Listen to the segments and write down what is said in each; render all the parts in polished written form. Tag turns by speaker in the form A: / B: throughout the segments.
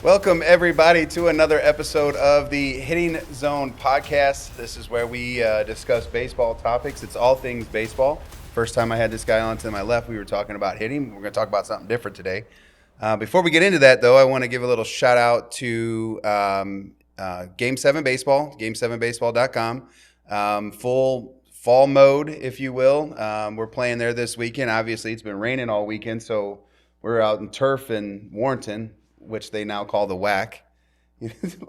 A: Welcome, everybody, to another episode of the Hitting Zone podcast. This is where we discuss baseball topics. It's all things baseball. First time I had this guy on to my left, we were talking about hitting. We're going to talk about something different today. Before we get into that, though, I want to give a little shout out to Game 7 Baseball, game7baseball.com. Full fall mode, if you will. We're playing there this weekend. Obviously, it's been raining all weekend, so we're out in turf in Warrenton, which they now call the WAC,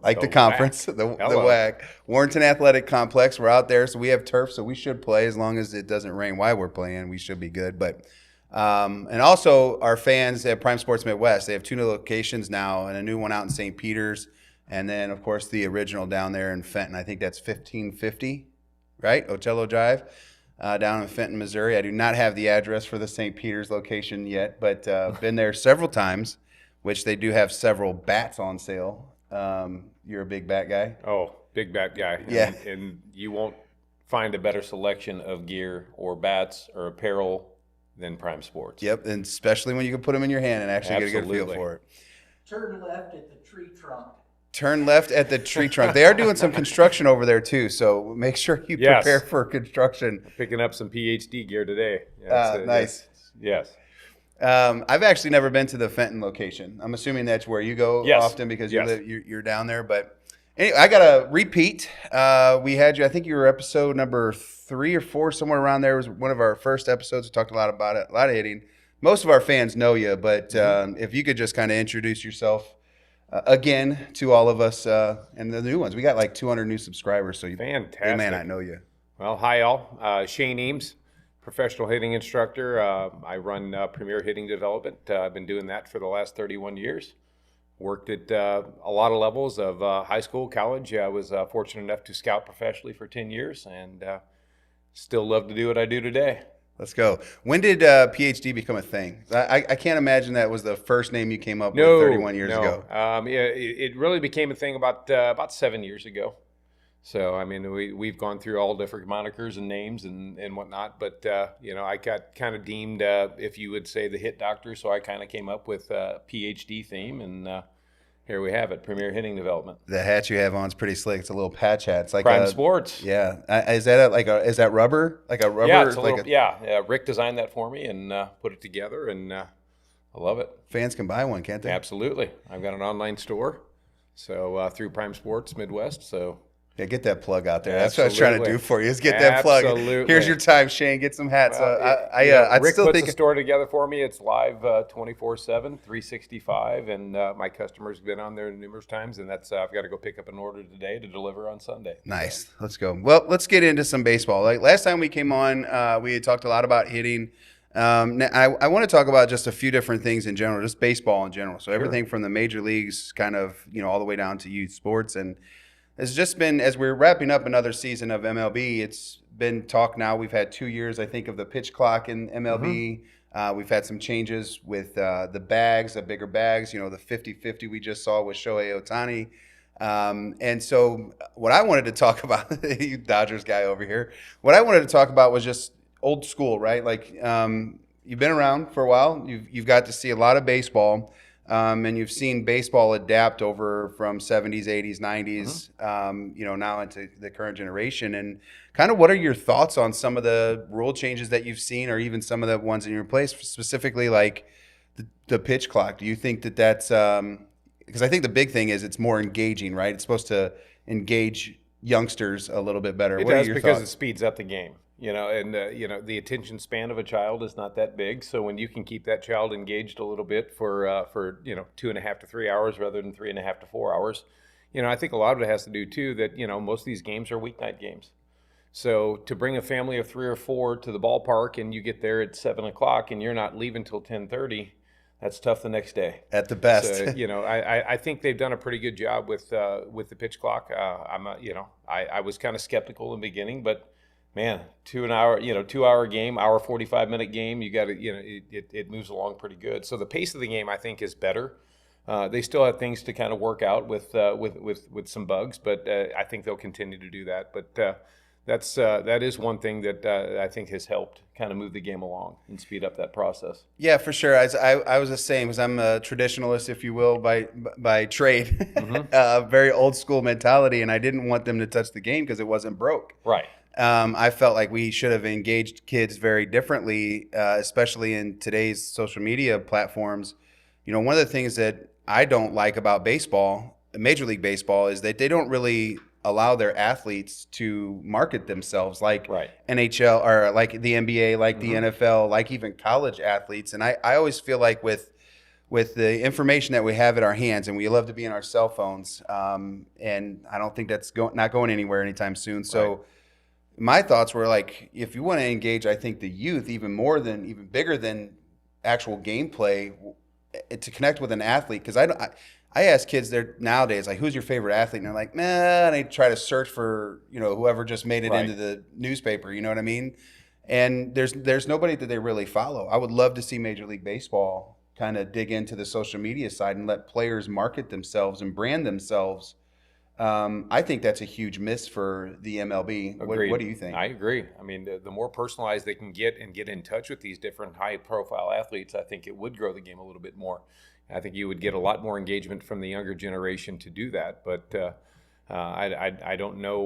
A: like the conference, the WAC, Warrenton Athletic Complex. We're out there, so we have turf, so we should play as long as it doesn't rain while we're playing. We should be good. But and also our fans at Prime Sports Midwest, they have two new locations now, and a new one out in St. Peter's, and then of course the original down there in Fenton. I think that's 1550, right? Otello Drive. Down in Fenton, Missouri. I do not have the address for the St. Peter's location yet, but been there several times. Which they do have several bats on sale. You're a big bat guy.
B: Oh, big bat guy.
A: Yeah.
B: And you won't find a better selection of gear or bats or apparel than Prime Sports.
A: Yep, and especially when you can put them in your hand and actually get a good feel for it.
C: Turn left at the tree trunk.
A: Turn left at the tree trunk. They are doing some construction over there too, so make sure you prepare for construction.
B: Picking up some PhD gear today.
A: Nice.
B: Yes.
A: I've actually never been to the Fenton location. I'm assuming that's where you go often because you're down there. But anyway, I got to repeat. We had you, I think you were episode number 3 or 4, somewhere around there. It was one of our first episodes. We talked a lot about it, a lot of hitting. Most of our fans know you, but if you could just kind of introduce yourself again to all of us and the new ones. We got like 200 new subscribers, so
B: Fantastic.
A: They may not know you.
B: Well, hi all. Shane Eames. Professional hitting instructor. I run Premier Hitting Development. I've been doing that for the last 31 years. Worked at a lot of levels of high school, college. I was fortunate enough to scout professionally for 10 years and still love to do what I do today.
A: Let's go. When did PhD become a thing? I can't imagine that was the first name you came up with 31 years ago.
B: It really became a thing about 7 years ago. So, I mean, we've gone through all different monikers and names and whatnot, but, I got kind of deemed, if you would say, the hit doctor, so I kind of came up with a PhD theme, and here we have it, Premier Hitting Development.
A: The hat you have on is pretty slick. It's a little patch hat. It's like
B: Prime Sports.
A: Yeah. Is that rubber? Like a rubber?
B: Yeah, it's Rick designed that for me and put it together, and I love it.
A: Fans can buy one, can't they?
B: Absolutely. I've got an online store, so through Prime Sports Midwest, so...
A: Yeah, get that plug out there.
B: Absolutely.
A: That's what I was trying to do for you. Is get that plug.
B: Absolutely.
A: Here's your time, Shane. Get some hats.
B: Rick puts the store together for me. It's live 24/7, 365, and my customers have been on there numerous times, and that's I've got to go pick up an order today to deliver on Sunday.
A: Nice. So. Let's go. Well, let's get into some baseball. Like last time we came on, we had talked a lot about hitting. Now I want to talk about just a few different things in general, just baseball in general. So everything from the major leagues, kind of all the way down to youth sports. And it's just been, as we're wrapping up another season of MLB, it's been talk now. We've had 2 years, I think, of the pitch clock in MLB. We've had some changes with the bags, the bigger bags, the 50-50 we just saw with Shohei Ohtani. And so what I wanted to talk about, you Dodgers guy over here, what I wanted to talk about was just old school, right? Like you've been around for a while. You've got to see a lot of baseball. And you've seen baseball adapt over from 70s, 80s, 90s, now into the current generation. And kind of what are your thoughts on some of the rule changes that you've seen or even some of the ones in your place, specifically like the pitch clock? Do you think that's because I think the big thing is it's more engaging, right? It's supposed to engage youngsters a little bit better.
B: It does because it speeds up the game. The attention span of a child is not that big. So when you can keep that child engaged a little bit for 2.5 to 3 hours rather than 3.5 to 4 hours, I think a lot of it has to do too that, most of these games are weeknight games. So to bring a family of 3 or 4 to the ballpark and you get there at 7 o'clock and you're not leaving till 10:30, that's tough the next day.
A: At the best.
B: So, I think they've done a pretty good job with the pitch clock. I was kind of skeptical in the beginning, but man, 2 hour game, hour 45-minute game, you got to, it moves along pretty good. So the pace of the game, I think, is better. They still have things to kind of work out with some bugs, but I think they'll continue to do that. But that is one thing that I think has helped kind of move the game along and speed up that process.
A: Yeah, for sure. I was the same, because I'm a traditionalist, if you will, by trade. Very old school mentality, and I didn't want them to touch the game because it wasn't broke.
B: Right.
A: I felt like we should have engaged kids very differently, especially in today's social media platforms. One of the things that I don't like about baseball, Major League Baseball, is that they don't really allow their athletes to market themselves like NHL or like the NBA, like the NFL, like even college athletes. And I always feel like with the information that we have at our hands, and we love to be in our cell phones, and I don't think that's not going anywhere anytime soon. So my thoughts were like, if you want to engage, I think the youth even bigger than actual gameplay, to connect with an athlete, because I ask kids there nowadays, like, who's your favorite athlete? And they're like, man, they try to search for, whoever just made it into the newspaper, you know what I mean? And there's nobody that they really follow. I would love to see Major League Baseball kind of dig into the social media side and let players market themselves and brand themselves. I think that's a huge miss for the MLB. What do you think?
B: I agree. I mean, the more personalized they can get and get in touch with these different high-profile athletes, I think it would grow the game a little bit more. I think you would get a lot more engagement from the younger generation to do that. But I don't know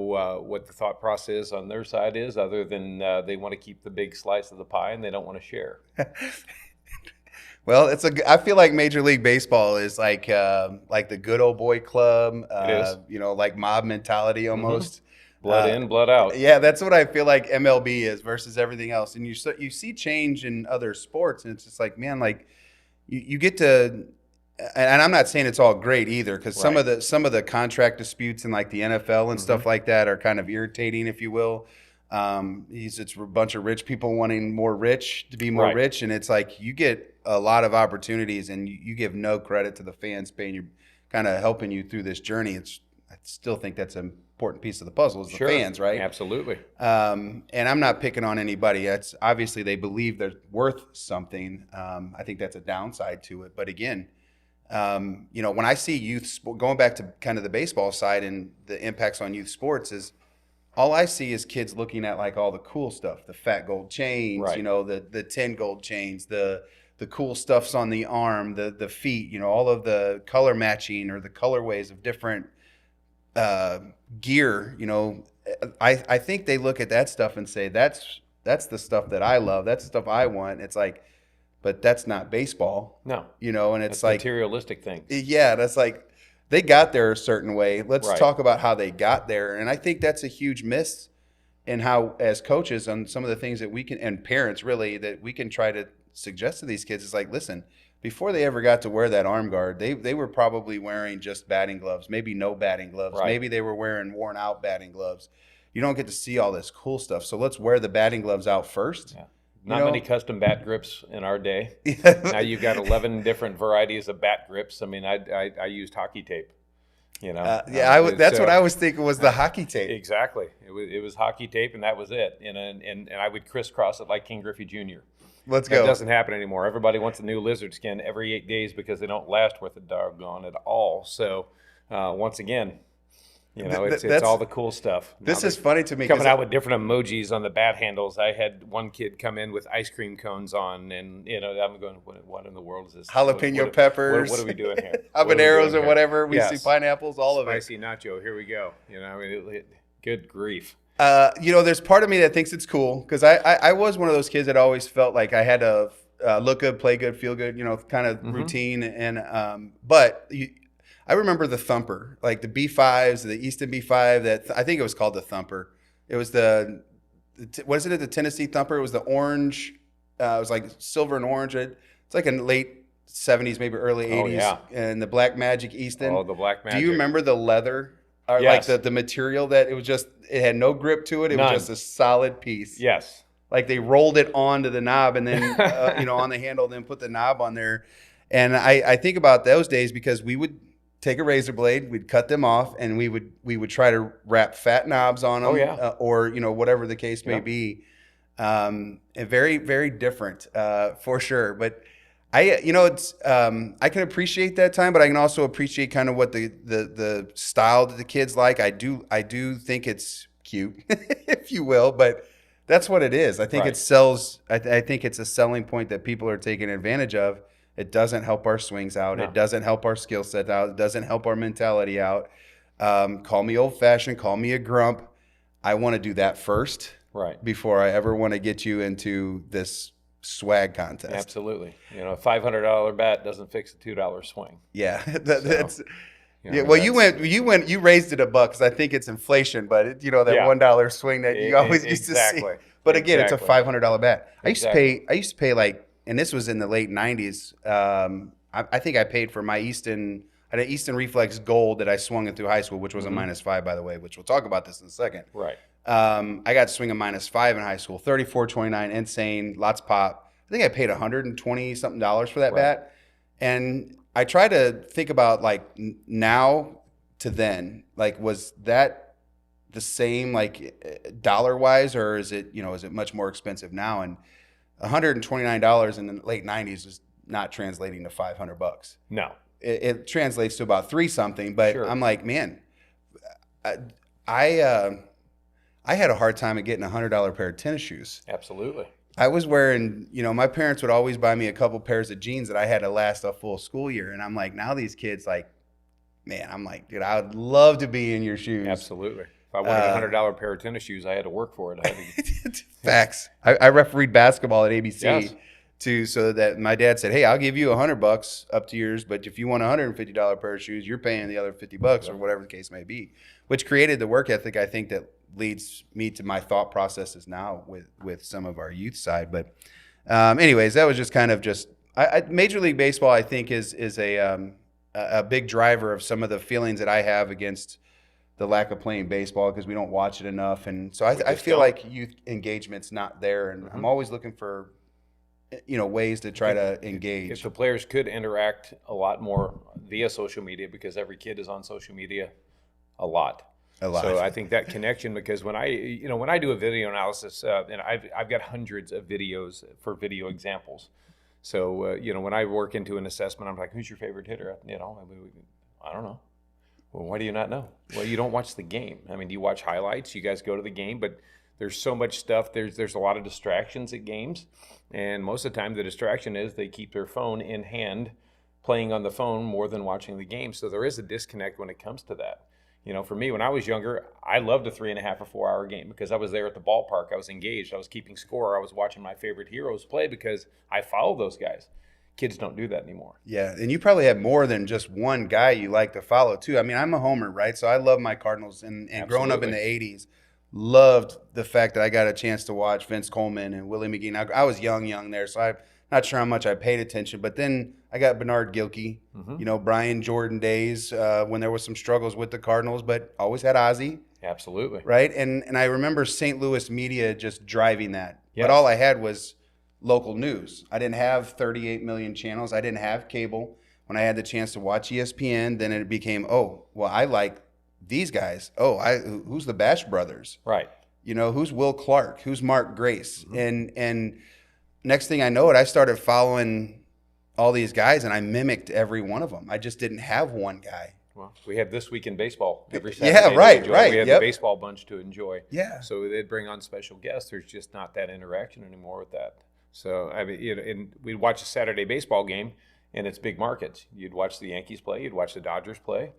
B: what the thought process on their side is, other than they want to keep the big slice of the pie and they don't want to share.
A: Well, I feel like Major League Baseball is like the good old boy club.
B: It is.
A: Like mob mentality almost.
B: Blood in, blood out.
A: Yeah, that's what I feel like MLB is versus everything else. And you see change in other sports, and it's just like, man, like you get to, and I'm not saying it's all great either, because some of the contract disputes in like the NFL and stuff like that are kind of irritating, if you will. It's a bunch of rich people wanting more rich to be more rich, and it's like you get a lot of opportunities, and you give no credit to the fans paying you, kind of helping you through this journey. I still think that's an important piece of the puzzle, is the fans, right?
B: Absolutely.
A: And I'm not picking on anybody. That's obviously they believe they're worth something. I think that's a downside to it. But again, when I see youth going back to kind of the baseball side and the impacts on youth sports, is all I see is kids looking at like all the cool stuff, the fat gold chains, the 10 gold chains, the cool stuffs on the arm, the feet, all of the color matching or the colorways of different gear. I think they look at that stuff and say, that's the stuff that I love. That's the stuff I want. It's like, but that's not baseball.
B: No.
A: And it's like
B: materialistic things.
A: Yeah, that's like, they got there a certain way. Let's talk about how they got there. And I think that's a huge miss in how, as coaches, on some of the things that we can, and parents really, that we can try to suggest to these kids is like, listen, before they ever got to wear that arm guard, they were probably wearing just batting gloves, maybe no batting gloves. Maybe they were wearing worn out batting gloves. You don't get to see all this cool stuff. So let's wear the batting gloves out first.
B: Yeah. Not many custom bat grips in our day. Now you've got 11 different varieties of bat grips. I mean, I used hockey tape.
A: That's what I was thinking was the hockey tape.
B: Exactly. It was hockey tape, and that was it. And I would crisscross it like King Griffey Jr.
A: Let's go.
B: That doesn't happen anymore. Everybody wants a new lizard skin every 8 days because they don't last worth a doggone at all. So once again, it's all the cool stuff.
A: This is funny to me.
B: Coming out with different emojis on the bat handles. I had one kid come in with ice cream cones on, and I'm going, what in the world is this?
A: Jalapeno peppers.
B: What are we doing here?
A: Habaneros or whatever. We see pineapples, all of it.
B: Spicy nacho. Here we go. Good grief.
A: There's part of me that thinks it's cool, because I was one of those kids that always felt like I had to look good, play good, feel good, kind of routine. And but I remember the thumper, like the B5s, the Easton B5. That I think it was called the thumper. It was wasn't it the Tennessee thumper? It was the orange. It was like silver and orange. It's like in late 70s, maybe early 80s. Oh, yeah. And the Black Magic Easton.
B: Oh, the Black Magic.
A: Do you remember the leather? Or like the material that it had no grip to it. It was just a solid piece.
B: Yes.
A: Like they rolled it onto the knob and then, on the handle, then put the knob on there. And I think about those days because we would take a razor blade, we'd cut them off, and we would try to wrap fat knobs on them. Oh, yeah. Or, whatever the case may be. And very, very different for sure. But I can appreciate that time, but I can also appreciate kind of what the style that the kids like. I do think it's cute, if you will, but that's what it is. I think
B: Right.
A: it sells. I think it's a selling point that people are taking advantage of. It doesn't help our swings out.
B: No.
A: It doesn't help our skill set out. It doesn't help our mentality out. Call me old fashioned. Call me a grump. I want to do that first,
B: Right.
A: before I ever want to get you into this swag contest.
B: Absolutely. You know, a $500 bat doesn't fix a $2 swing.
A: Yeah, that's.
B: You know,
A: Yeah, well,
B: that's-
A: you raised it $1 because I think it's inflation, but that
B: Yeah.
A: $1 swing that you always used to see.
B: Exactly.
A: But again, it's a
B: Exactly.
A: $500 bat. I
B: Exactly.
A: used to pay like, and this was in the late '90s. I think I paid for my I had an Easton Reflex Gold that I swung it through high school, which was a -5, by the way. Which we'll talk about this in a second.
B: Right.
A: I got to swing a -5 in high school, 34.29, insane, lots of pop. I think I paid $120 something for that
B: Right.
A: bat, and I try to think about like now to then, like was that the same like dollar wise, or is it much more expensive now? And $129 in the late '90s is not translating to $500.
B: No.
A: It translates to about 3 something, but
B: Sure.
A: I'm like, man, I had a hard time at getting $100 pair of tennis shoes.
B: Absolutely.
A: I was wearing, my parents would always buy me a couple pairs of jeans that I had to last a full school year. And I'm like, now these kids, like, man, I'm like, dude, I would love to be in your shoes.
B: Absolutely. If I wanted a $100 pair of tennis shoes, I had to work for it. I had to,
A: Facts. I refereed basketball at ABC
B: Yes.
A: so that my dad said, hey, I'll give you $100 up to yours, but if you want a $150 pair of shoes, you're paying the other $50 or whatever the case may be, which created the work ethic, I think, that leads me to my thought processes now with some of our youth side. But anyways, that was just kind of Major League Baseball, I think, is a big driver of some of the feelings that I have against the lack of playing baseball because we don't watch it enough. And so I feel like youth engagement's not there. And I'm always looking for, ways to try to engage.
B: if the players could interact a lot more via social media, because every kid is on social media a lot. So I think that connection, because when I do a video analysis, and I've got hundreds of videos for video examples. So, when I work into an assessment, I'm like, who's your favorite hitter? I don't know. Well, why do you not know? Well, you don't watch the game. I mean, do you watch highlights? You guys go to the game, but there's so much stuff. There's a lot of distractions at games. And most of the time the distraction is they keep their phone in hand, playing on the phone more than watching the game. So there is a disconnect when it comes to that. For me, when I was younger, I loved a 3.5 or 4 hour game because I was there at the ballpark. I was engaged. I was keeping score. I was watching my favorite heroes play because I follow those guys. Kids don't do that anymore.
A: Yeah, and you probably have more than just one guy you like to follow, too. I mean, I'm a homer, right? So I love my Cardinals. And growing up in the 80s, loved the fact that I got a chance to watch Vince Coleman and Willie McGee. Now, I was young there, so I'm not sure how much I paid attention. But then I got Bernard Gilkey, Brian Jordan days when there was some struggles with the Cardinals, but always had Ozzie.
B: Absolutely.
A: Right? And I remember St. Louis media just driving that.
B: Yes.
A: But all I had was local news. I didn't have 38 million channels. I didn't have cable. When I had the chance to watch ESPN, then it became, I like these guys. Who's the Bash Brothers?
B: Right.
A: Who's Will Clark? Who's Mark Grace? And next thing I know I started following all these guys, and I mimicked every one of them. I just didn't have one guy.
B: Well, we have This Week in Baseball every Saturday.
A: Yeah, right.
B: We have
A: Yep.
B: the baseball bunch to enjoy.
A: Yeah.
B: So they'd bring on special guests. There's just not that interaction anymore with that. So I mean, and we'd watch a Saturday baseball game, and it's big markets. You'd watch the Yankees play. You'd watch the Dodgers play.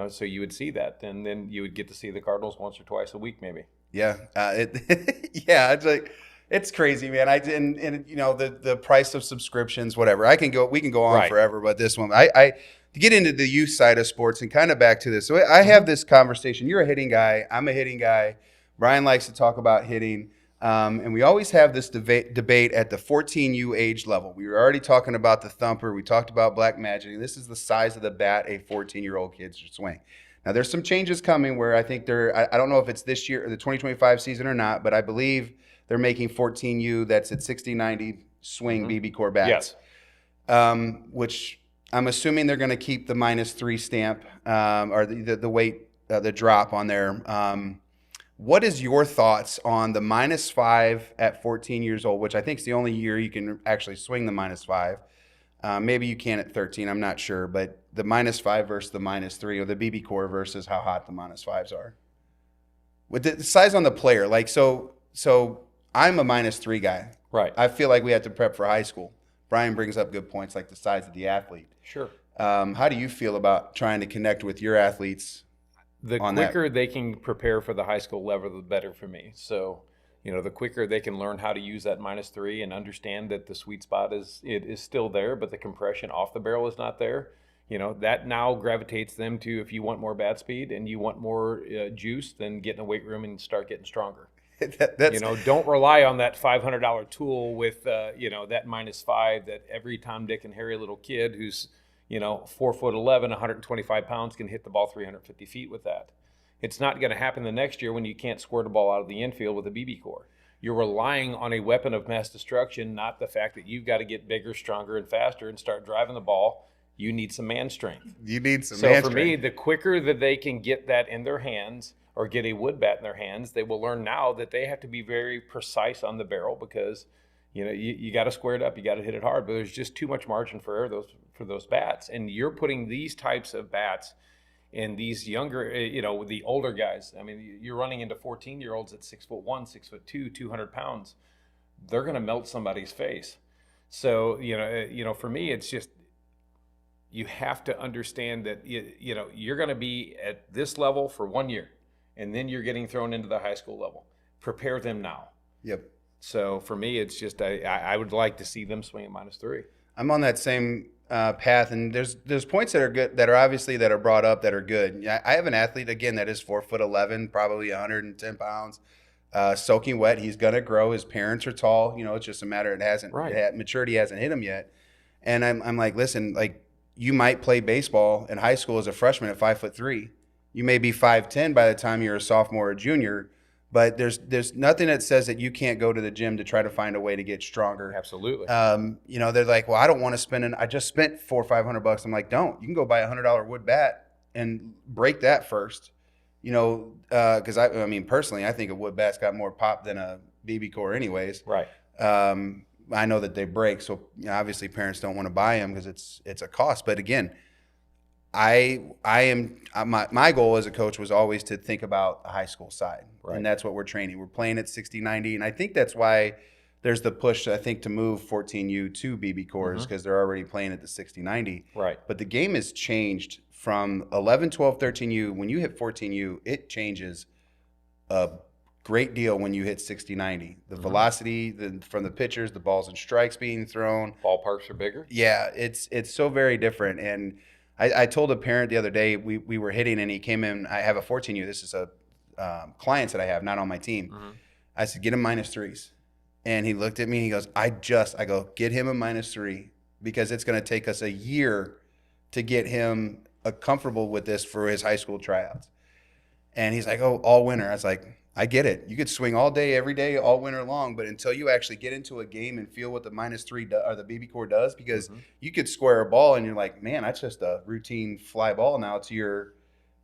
B: So you would see that, and then you would get to see the Cardinals once or twice a week, maybe.
A: Yeah. It's like. It's crazy, man. The price of subscriptions, whatever. We can go on
B: Right.
A: forever, but this one, to get into the youth side of sports and kind of back to this. So I have this conversation. You're a hitting guy. I'm a hitting guy. Brian likes to talk about hitting. And we always have this debate at the 14U age level. We were already talking about the thumper. We talked about Black Magic. This is the size of the bat a 14-year-old kid should swing. Now, there's some changes coming where I think I don't know if it's this year or the 2025 season or not, but I believe they're making 14U that's at 60-90 swing BB core bats.
B: Yes.
A: Which I'm assuming they're going to keep the -3 stamp or the weight, the drop on there. What is your thoughts on the -5 at 14 years old, which I think is the only year you can actually swing the -5? Maybe you can at 13, I'm not sure. But the -5 versus the -3, or the BB core versus how hot the -5s are. with the size on the player, like so I'm a -3 guy.
B: Right.
A: I feel like we have to prep for high school. Brian brings up good points like the size of the athlete.
B: Sure.
A: How do you feel about trying to connect with your athletes?
B: The quicker they can prepare for the high school level, the better for me. So, the quicker they can learn how to use that -3 and understand that the sweet spot is still there, but the compression off the barrel is not there. That now gravitates them to, if you want more bat speed and you want more juice, then get in a weight room and start getting stronger. Don't rely on that $500 tool with, that -5 that every Tom, Dick, and Harry little kid who's, 4'11", 125 pounds can hit the ball 350 feet with that. It's not going to happen the next year when you can't squirt a ball out of the infield with a BB core. You're relying on a weapon of mass destruction, not the fact that you've got to get bigger, stronger, and faster and start driving the ball. You need some man strength. So for me, the quicker that they can get that in their hands or get a wood bat in their hands, they will learn now that they have to be very precise on the barrel because, you got to square it up, you got to hit it hard, but there's just too much margin for error for those bats. And you're putting these types of bats in these younger, the older guys. I mean, you're running into 14-year-olds at 6'1", 6'2", 200 pounds. They're going to melt somebody's face. So, for me, it's just, you have to understand that, you're going to be at this level for 1 year, and then you're getting thrown into the high school level. Prepare them now.
A: Yep.
B: So for me, it's just I would like to see them swing at -3.
A: I'm on that same path, and there's points that are good, that are obviously that are brought up that are good. Yeah, I have an athlete again that is 4'11", probably 110 pounds, soaking wet. He's gonna grow. His parents are tall. It's just a matter maturity hasn't hit him yet. And I'm like, listen, like you might play baseball in high school as a freshman at 5'3". You may be 5'10" by the time you're a sophomore or junior. But there's nothing that says that you can't go to the gym to try to find a way to get stronger.
B: Absolutely.
A: They're like, well, I don't want to spend I just spent $400 or $500. I'm like, don't. You can go buy a $100 wood bat and break that first. Because I mean, personally, I think a wood bat's got more pop than a BB core, anyways.
B: Right.
A: I know that they break, so obviously parents don't want to buy them because it's a cost. But again, my goal as a coach was always to think about the high school side, right. And that's what we're training. We're playing at 60-90, and I think that's why there's the push, I think, to move 14U to BB cores because they're already playing at the 60-90.
B: Right.
A: But the game has changed from 11, 12, 13U. When you hit 14U, it changes a great deal when you hit 60-90. The velocity from the pitchers, the balls and strikes being thrown.
B: Ballparks are bigger.
A: Yeah, it's so very different. And I told a parent the other day, we were hitting, and he came in. I have a 14U. This is a clients that I have, not on my team. I said, get him -3s. And he looked at me and he goes, I go, get him a -3 because it's going to take us a year to get him comfortable with this for his high school tryouts. And he's like, oh, all winter. I was like, I get it. You could swing all day, every day, all winter long, but until you actually get into a game and feel what the -3 or the BB core does, because you could square a ball and you're like, man, that's just a routine fly ball now to your,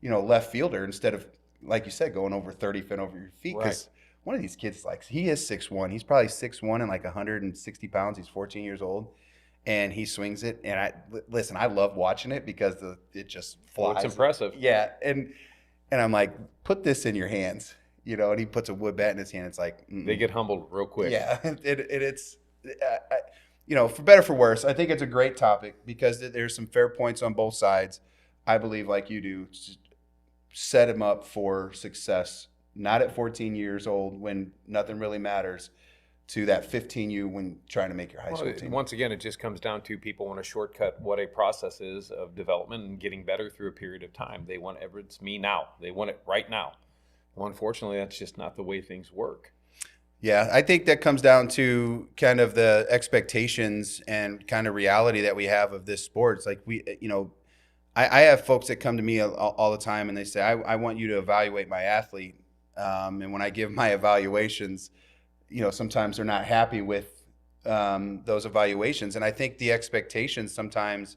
A: left fielder instead of, like you said, going over 30 feet over your feet. Because one of these kids, he is 6'1". He's probably 6'1" and like 160 pounds. He's 14 years old. And he swings it. And I love watching it because it just flies.
B: It's impressive.
A: Yeah. And I'm like, put this in your hands. And he puts a wood bat in his hand. It's like
B: they get humbled real quick.
A: Yeah, it's for better or for worse. I think it's a great topic because there's some fair points on both sides. I believe, like you do, set him up for success. Not at 14 years old when nothing really matters, to that 15U when trying to make your high school team.
B: Once again, it just comes down to people want to shortcut what a process is of development and getting better through a period of time. They want it's me now. They want it right now. Well, unfortunately, that's just not the way things work.
A: Yeah, I think that comes down to kind of the expectations and kind of reality that we have of this sport. It's like I have folks that come to me all the time and they say, I want you to evaluate my athlete. And when I give my evaluations, sometimes they're not happy with those evaluations. And I think the expectations sometimes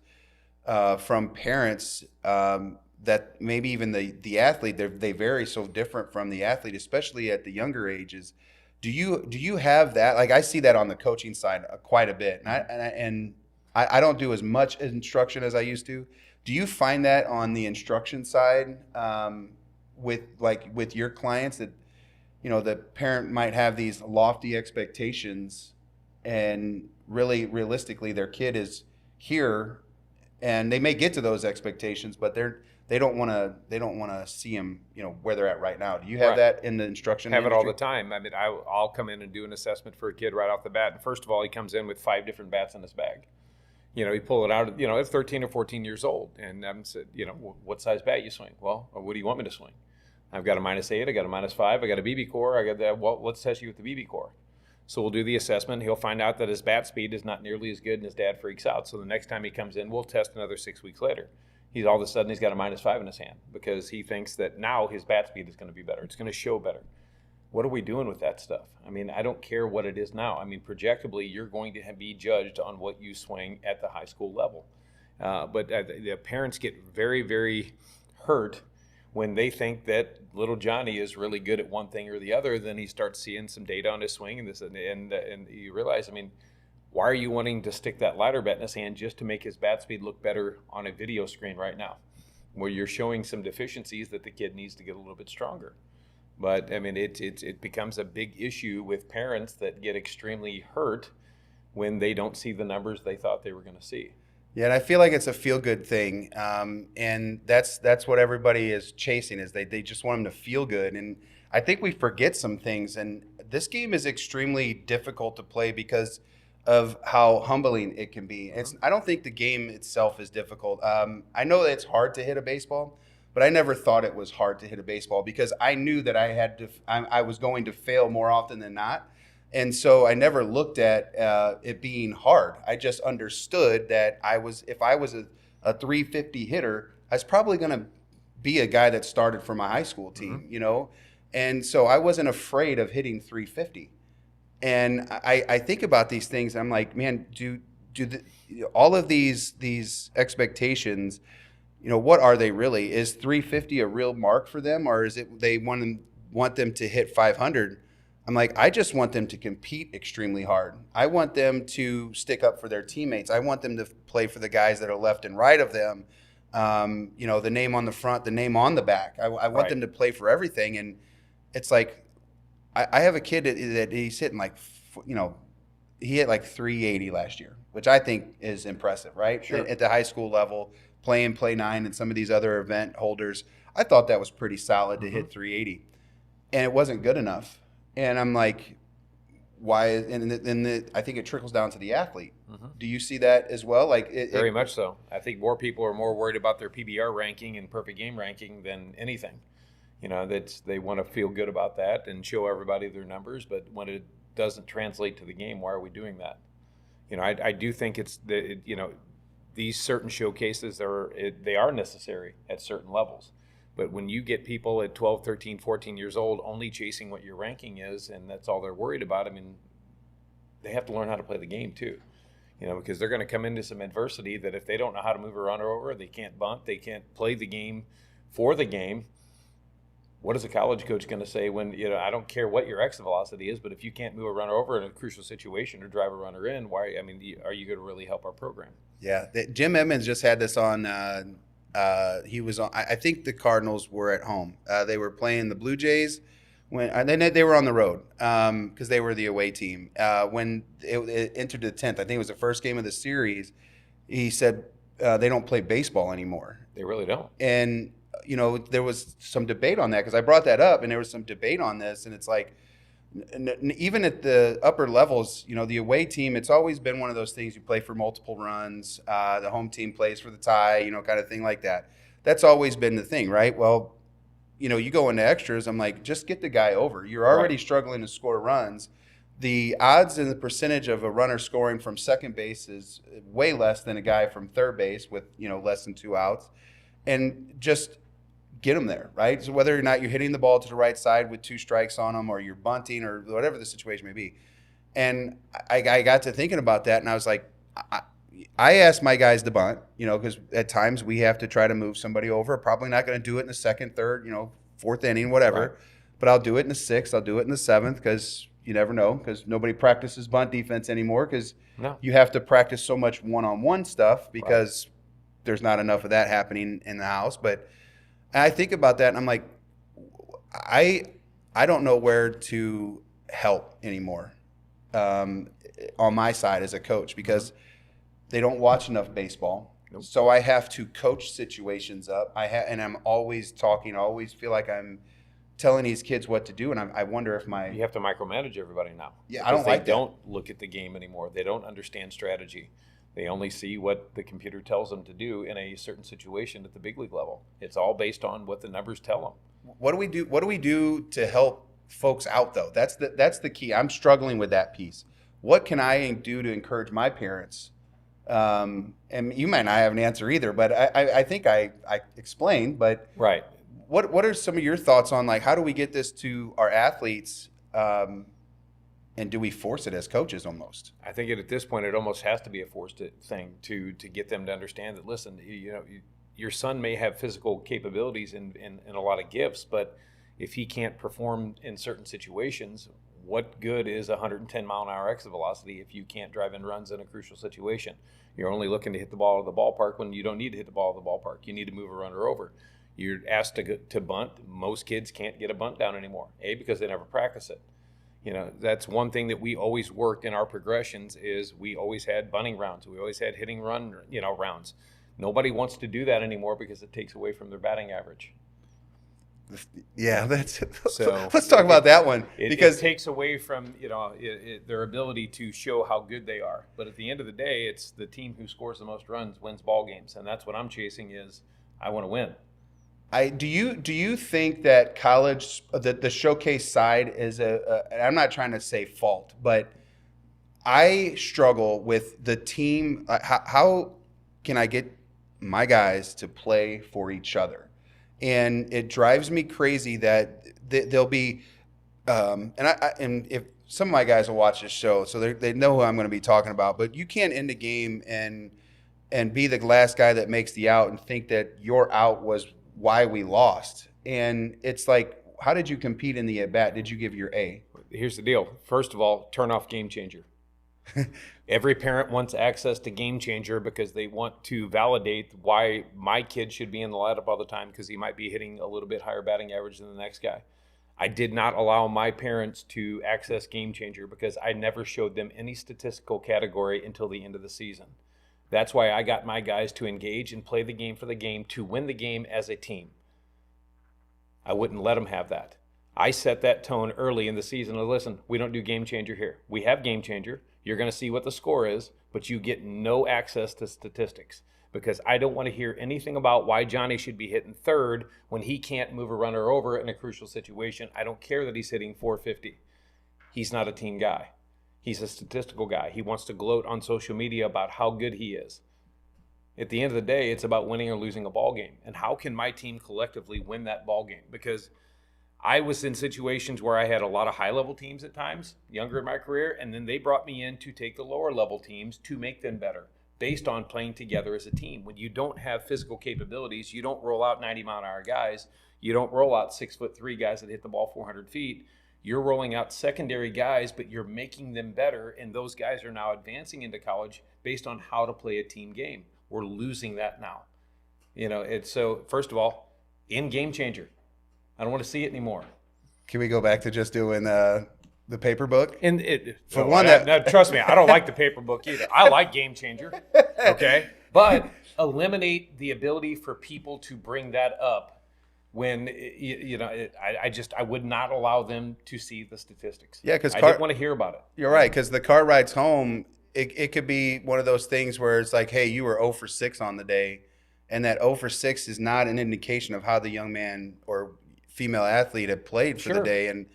A: from parents that maybe even the athlete, they vary so different from the athlete, especially at the younger ages. Do you have that? Like I see that on the coaching side quite a bit, and I don't do as much instruction as I used to. Do you find that on the instruction side with your clients that, the parent might have these lofty expectations, and really realistically their kid is here, and they may get to those expectations, but they don't want to see them, where they're at right now. Do you have that in the instruction
B: Have
A: industry?
B: it all the time. I mean, I'll come in and do an assessment for a kid right off the bat. And first of all, he comes in with 5 different bats in his bag. He pull it out, at 13 or 14 years old. And I'm said, what size bat you swing? Well, what do you want me to swing? I've got a -8, I got a -5, I got a BB core, I got that. Well, let's test you with the BB core. So we'll do the assessment. He'll find out that his bat speed is not nearly as good, and his dad freaks out. So the next time he comes in, we'll test another 6 weeks later. He's all of a sudden he's got a -5 in his hand because he thinks that now his bat speed is going to be better. It's going to show better. What are we doing with that stuff? I mean, I don't care what it is now. I mean, projectably, you're going to be judged on what you swing at the high school level. But the parents get very, very hurt when they think that little Johnny is really good at one thing or the other. Then he starts seeing some data on his swing and you realize, I mean, why are you wanting to stick that ladder bat in his hand just to make his bat speed look better on a video screen right now, where you're showing some deficiencies that the kid needs to get a little bit stronger? But I mean, it becomes a big issue with parents that get extremely hurt when they don't see the numbers they thought they were going to see.
A: Yeah, and I feel like it's a feel-good thing, and that's what everybody is chasing, is they just want them to feel good. And I think we forget some things, and this game is extremely difficult to play because of how humbling it can be. I don't think the game itself is difficult. I know that it's hard to hit a baseball, but I never thought it was hard to hit a baseball because I knew that I was going to fail more often than not. And so I never looked at it being hard. I just understood that if I was a 350 hitter, I was probably going to be a guy that started for my high school team, And so I wasn't afraid of hitting 350. And I think about these things. And I'm like, man, all of these expectations, what are they really? Is 350 a real mark for them, or is it they want them to hit 500? I'm like, I just want them to compete extremely hard. I want them to stick up for their teammates. I want them to play for the guys that are left and right of them. The name on the front, the name on the back. I want them to play for everything. And it's like, I have a kid that he's hitting he hit like 380 last year, which I think is impressive, right?
B: Sure.
A: At the high school level, playing Play 9 and some of these other event holders, I thought that was pretty solid to hit 380. And it wasn't good enough. And I'm like, why? And I think it trickles down to the athlete. Mm-hmm. Do you see that as well?
B: Very much so. I think more people are more worried about their PBR ranking and perfect game ranking than anything. They want to feel good about that and show everybody their numbers. But when it doesn't translate to the game, why are we doing that? I do think it's these certain showcases they are necessary at certain levels. But when you get people at 12, 13, 14 years old only chasing what your ranking is, and that's all they're worried about, I mean, they have to learn how to play the game too, because they're going to come into some adversity that if they don't know how to move a runner over, they can't bunt, they can't play the game for the game. What is a college coach going to say when, I don't care what your exit velocity is, but if you can't move a runner over in a crucial situation or drive a runner in, are you going to really help our program? Yeah.
A: Jim Edmonds just had this on, he was on, I think the Cardinals were at home. They were playing the Blue Jays they were on the road because they were the away team. When it entered the 10th, I think it was the first game of the series, he said they don't play baseball anymore.
B: They really don't.
A: And, there was some debate on that because I brought that up and there was some debate on this. And it's like, even at the upper levels, the away team, it's always been one of those things you play for multiple runs. The home team plays for the tie, kind of thing like that. That's always been the thing, right? Well, you go into extras. I'm like, just get the guy over. You're already struggling to score runs. The odds and the percentage of a runner scoring from second base is way less than a guy from third base with, less than 2 outs. And just get them there, right? So whether or not you're hitting the ball to the right side with 2 strikes on them or you're bunting or whatever the situation may be. And I got to thinking about that, and I was like, I asked my guys to bunt, because at times we have to try to move somebody over. Probably not going to do it in the second, third, 4th inning, whatever. Right. But I'll do it in the 6th. I'll do it in the 7th because you never know, because nobody practices bunt defense anymore because you have to practice so much one-on-one stuff because there's not enough of that happening in the house. But I think about that, and I'm like, I don't know where to help anymore on my side as a coach because they don't watch enough baseball.
B: Nope.
A: So I have to coach situations up. And I'm always talking. I always feel like I'm telling these kids what to do, and I wonder if
B: You have to micromanage everybody now.
A: Yeah, I don't like that.
B: They don't look at the game anymore. They don't understand strategy. They only see what the computer tells them to do in a certain situation at the big league level. It's all based on what the numbers tell them.
A: What do we do? What do we do to help folks out, though? That's the key. I'm struggling with that piece. What can I do to encourage my parents? And you might not have an answer either, but I think I explained. But
B: right.
A: What are some of your thoughts on, like, how do we get this to our athletes, and do we force it as coaches almost?
B: I think at this point it almost has to be a forced thing to get them to understand that, listen, your son may have physical capabilities and a lot of gifts, but if he can't perform in certain situations, what good is 110 mile an hour exit velocity if you can't drive in runs in a crucial situation? You're only looking to hit the ball at the ballpark when you don't need to hit the ball at the ballpark. You need to move a runner over. You're asked to bunt. Most kids can't get a bunt down anymore, because they never practice it. That's one thing that we always worked in our progressions is we always had bunting rounds. We always had hitting run, rounds. Nobody wants to do that anymore because it takes away from their batting average.
A: Yeah,
B: so
A: let's talk about that one because
B: it takes away from their ability to show how good they are. But at the end of the day, it's the team who scores the most runs wins ball games, and that's what I'm chasing. Is I want to win.
A: Do you think that college, the showcase side is and I'm not trying to say fault, but I struggle with the team. How can I get my guys to play for each other? And it drives me crazy that they'll be, and if some of my guys will watch this show, so they know who I'm going to be talking about. But you can't end a game and be the last guy that makes the out and think that your out was why we lost. And it's like, how did you compete in the at-bat? Did you give your A?
B: Here's the deal. First of all, turn off Game Changer. Every parent wants access to Game Changer because they want to validate why my kid should be in the lineup all the time because he might be hitting a little bit higher batting average than the next guy. I did not allow my parents to access Game Changer because I never showed them any statistical category until the end of the season. That's why I got my guys to engage and play the game for the game to win the game as a team. I wouldn't let them have that. I set that tone early in the season. Listen, we don't do Game Changer here. We have Game Changer. You're going to see what the score is, but you get no access to statistics because I don't want to hear anything about why Johnny should be hitting third when he can't move a runner over in a crucial situation. I don't care that he's hitting 450. He's not a team guy. He's a statistical guy. He wants to gloat on social media about how good he is. At the end of the day, it's about winning or losing a ball game. And how can my team collectively win that ball game? Because I was in situations where I had a lot of high-level teams at times, younger in my career, and then they brought me in to take the lower-level teams to make them better based on playing together as a team. When you don't have physical capabilities, you don't roll out 90-mile-an-hour guys. You don't roll out 6'3" guys that hit the ball 400 feet. You're rolling out secondary guys, but you're making them better, and those guys are now advancing into college based on how to play a team game. We're losing that now. It's so, first of all, in Game Changer. I don't want to see it anymore.
A: Can we go back to just doing the paper book?
B: And trust me, I don't like the paper book either. I like Game Changer, okay? But eliminate the ability for people to bring that up when I would not allow them to see the statistics.
A: Yeah, because
B: I didn't want to hear about it.
A: You're right, because the car rides home, it could be one of those things where it's like, hey, you were 0 for 6 on the day, and that 0 for 6 is not an indication of how the young man or female athlete had played for the day. And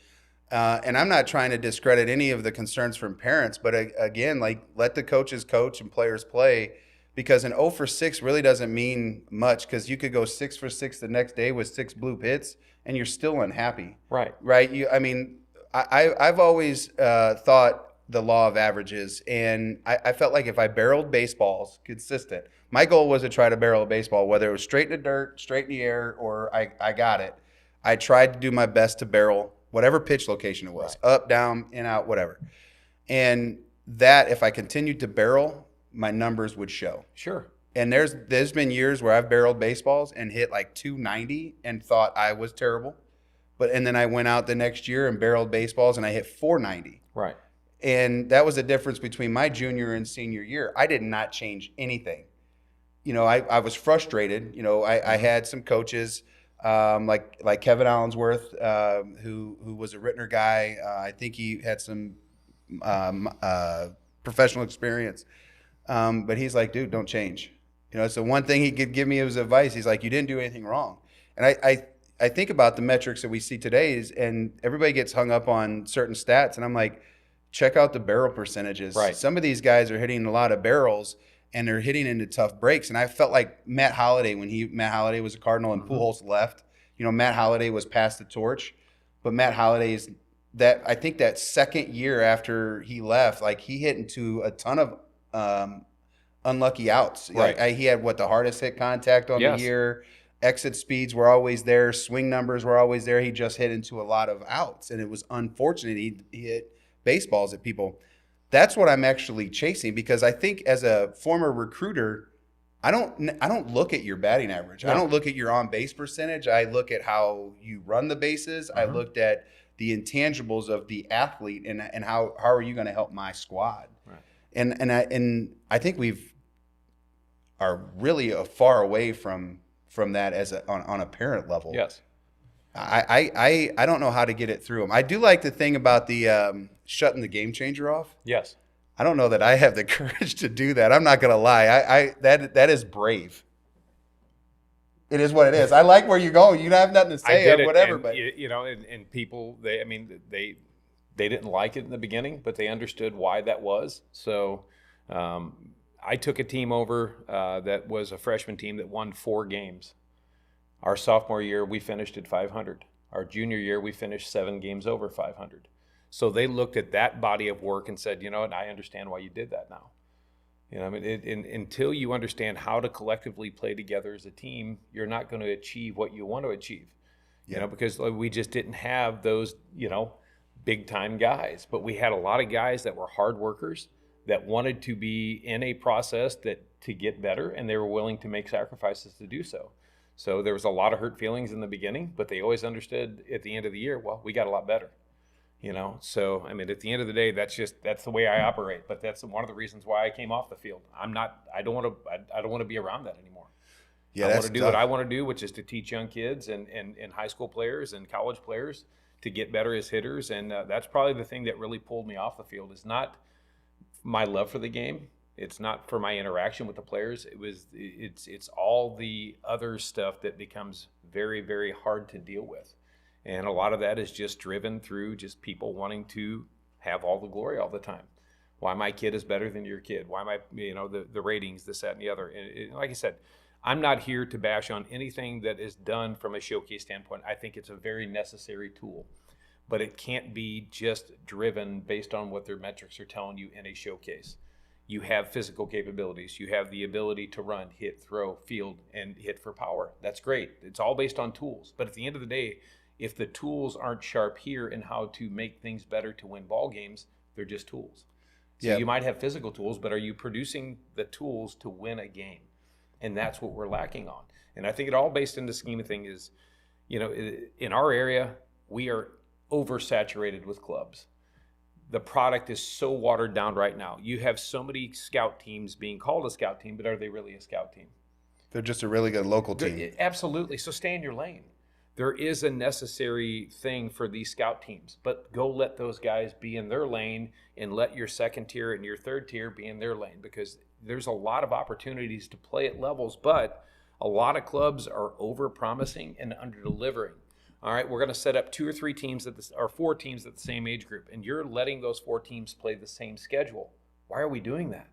A: I'm not trying to discredit any of the concerns from parents, but again, like, let the coaches coach and players play. Because an 0 for 6 really doesn't mean much because you could go 6 for 6 the next day with 6 bloop hits and you're still unhappy.
B: Right.
A: I've always thought the law of averages, and I felt like if I barreled baseballs consistent, my goal was to try to barrel a baseball, whether it was straight in the dirt, straight in the air, or I got it. I tried to do my best to barrel whatever pitch location it was, up, down, in, out, whatever. And that, if I continued to barrel, my numbers would show.
B: Sure.
A: And there's been years where I've barreled baseballs and hit like 290 and thought I was terrible. and then I went out the next year and barreled baseballs and I hit 490.
B: Right.
A: And that was the difference between my junior and senior year. I did not change anything. I was frustrated. I had some coaches like Kevin Allensworth, who was a Rittner guy. I think he had some professional experience. But he's like, dude, don't change. It's the one thing he could give me as advice. He's like, you didn't do anything wrong. And I think about the metrics that we see today and everybody gets hung up on certain stats. And I'm like, check out the barrel percentages.
B: Right.
A: Some of these guys are hitting a lot of barrels and they're hitting into tough breaks. And I felt like Matt Holliday, Matt Holliday was a Cardinal and Pujols left, Matt Holliday was passed the torch, but Matt Holliday's I think that second year after he left, like he hit into a ton of unlucky outs.
B: Right.
A: Like he had the hardest hit contact on the year. Exit speeds were always there. Swing numbers were always there. He just hit into a lot of outs, and it was unfortunate. He hit baseballs at people. That's what I'm actually chasing, because I think as a former recruiter, I don't look at your batting average.
B: No.
A: I don't look at your on base percentage. I look at how you run the bases. I looked at the intangibles of the athlete and how are you going to help my squad.
B: Right.
A: And I think are really far away from that as on a parent level.
B: Yes.
A: I don't know how to get it through them. I do like the thing about the shutting the game changer off.
B: Yes.
A: I don't know that I have the courage to do that. I'm not going to lie. That is brave. It is what it is. I like where you're going. You have nothing to say or whatever.
B: And,
A: but
B: and people, they didn't like it in the beginning, but they understood why that was. So I took a team over that was a freshman team that won 4 games. Our sophomore year, we finished at 500. Our junior year, we finished 7 games over 500. So they looked at that body of work and said, I understand why you did that now. Until you understand how to collectively play together as a team, you're not going to achieve what you want to achieve. Because we just didn't have those, big time guys. But we had a lot of guys that were hard workers that wanted to be in a process to get better, and they were willing to make sacrifices to do so. So there was a lot of hurt feelings in the beginning, but they always understood at the end of the year, well, we got a lot better. So at the end of the day, that's the way I operate. But that's one of the reasons why I came off the field. I don't want to be around that anymore.
A: Yeah,
B: I want to do what I want to do, which is to teach young kids and high school players and college players to get better as hitters. And that's probably the thing that really pulled me off the field. Is not my love for the game. It's not for my interaction with the players. It's all the other stuff that becomes very, very hard to deal with. And a lot of that is just driven through just people wanting to have all the glory all the time. Why my kid is better than your kid. Why the ratings, this, that, and the other. Like I said, I'm not here to bash on anything that is done from a showcase standpoint. I think it's a very necessary tool. But it can't be just driven based on what their metrics are telling you in a showcase. You have physical capabilities. You have the ability to run, hit, throw, field, and hit for power. That's great. It's all based on tools. But at the end of the day, if the tools aren't sharp here in how to make things better to win ball games, they're just tools. So you might have physical tools, but are you producing the tools to win a game? And that's what we're lacking on. And I think it all based in the scheme of things is, in our area, we are oversaturated with clubs. The product is so watered down right now. You have so many scout teams being called a scout team, but are they really a scout team?
A: They're just a really good local team.
B: Absolutely. So stay in your lane. There is a necessary thing for these scout teams, but go let those guys be in their lane and let your second tier and your third tier be in their lane, because there's a lot of opportunities to play at levels, but a lot of clubs are over-promising and under-delivering. All right, we're going to set up 2 or 3 teams or 4 teams at the same age group, and you're letting those 4 teams play the same schedule. Why are we doing that?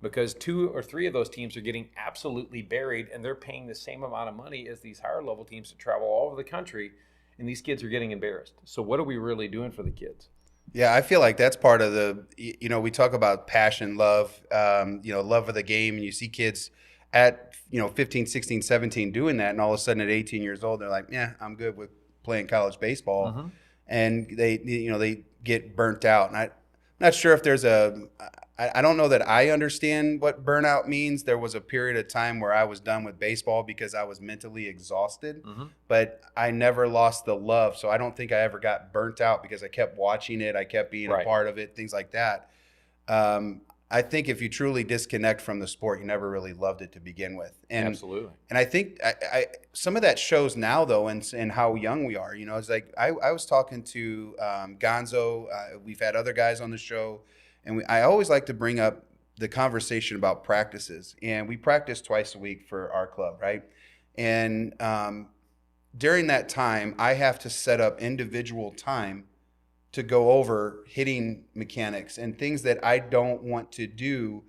B: Because 2 or 3 of those teams are getting absolutely buried, and they're paying the same amount of money as these higher level teams to travel all over the country, and these kids are getting embarrassed. So what are we really doing for the kids?
A: Yeah, I feel like that's part of we talk about passion, love, love of the game, and you see kids at 15, 16, 17 doing that, and all of a sudden at 18 years old they're like, yeah, I'm good with playing college baseball. And they get burnt out. And Not sure if there's I don't know that I understand what burnout means. There was a period of time where I was done with baseball because I was mentally exhausted, but I never lost the love. So I don't think I ever got burnt out because I kept watching it. I kept being a part of it, things like that. I think if you truly disconnect from the sport, you never really loved it to begin with. And,
B: Absolutely.
A: And I think some of that shows now, though, in how young we are. You know, it's like I was talking to Gonzo. We've had other guys on the show. And I always like to bring up the conversation about practices. And we practice twice a week for our club, right? And during that time, I have to set up individual time to go over hitting mechanics and things that I don't want to do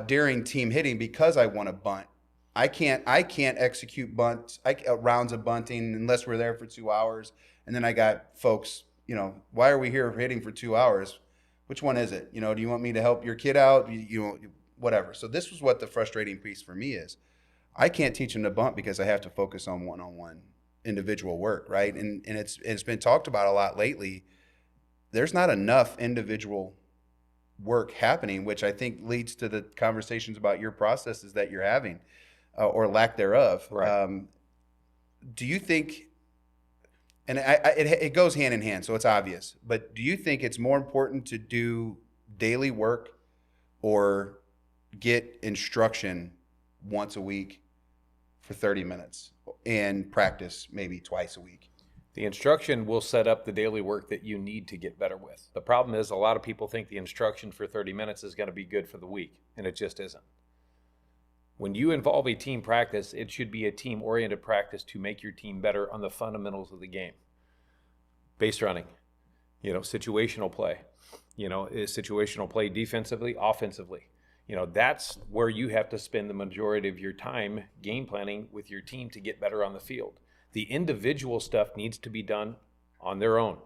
A: during team hitting because I want to bunt. I can't execute bunts, rounds of bunting unless we're there for 2 hours. And then I got folks, you know, why are we here hitting for 2 hours? Which one is it? You know, do you want me to help your kid out? Whatever. So this was what the frustrating piece for me is. I can't teach them to bunt because I have to focus on one-on-one individual work, right? And it's been talked about a lot lately. There's not enough individual work happening, which I think leads to the conversations about your processes that you're having or lack thereof.
B: Right.
A: Do you think, and it goes hand in hand, so it's obvious, but do you think it's more important to do daily work or get instruction once a week for 30 minutes and practice maybe twice a week?
B: The instruction will set up the daily work that you need to get better with. The problem is a lot of people think the instruction for 30 minutes is going to be good for the week, and it just isn't. When you involve a team practice, it should be a team-oriented practice to make your team better on the fundamentals of the game. Base running, situational play, is situational play defensively, offensively. That's where you have to spend the majority of your time game planning with your team to get better on the field. The individual stuff needs to be done on their own.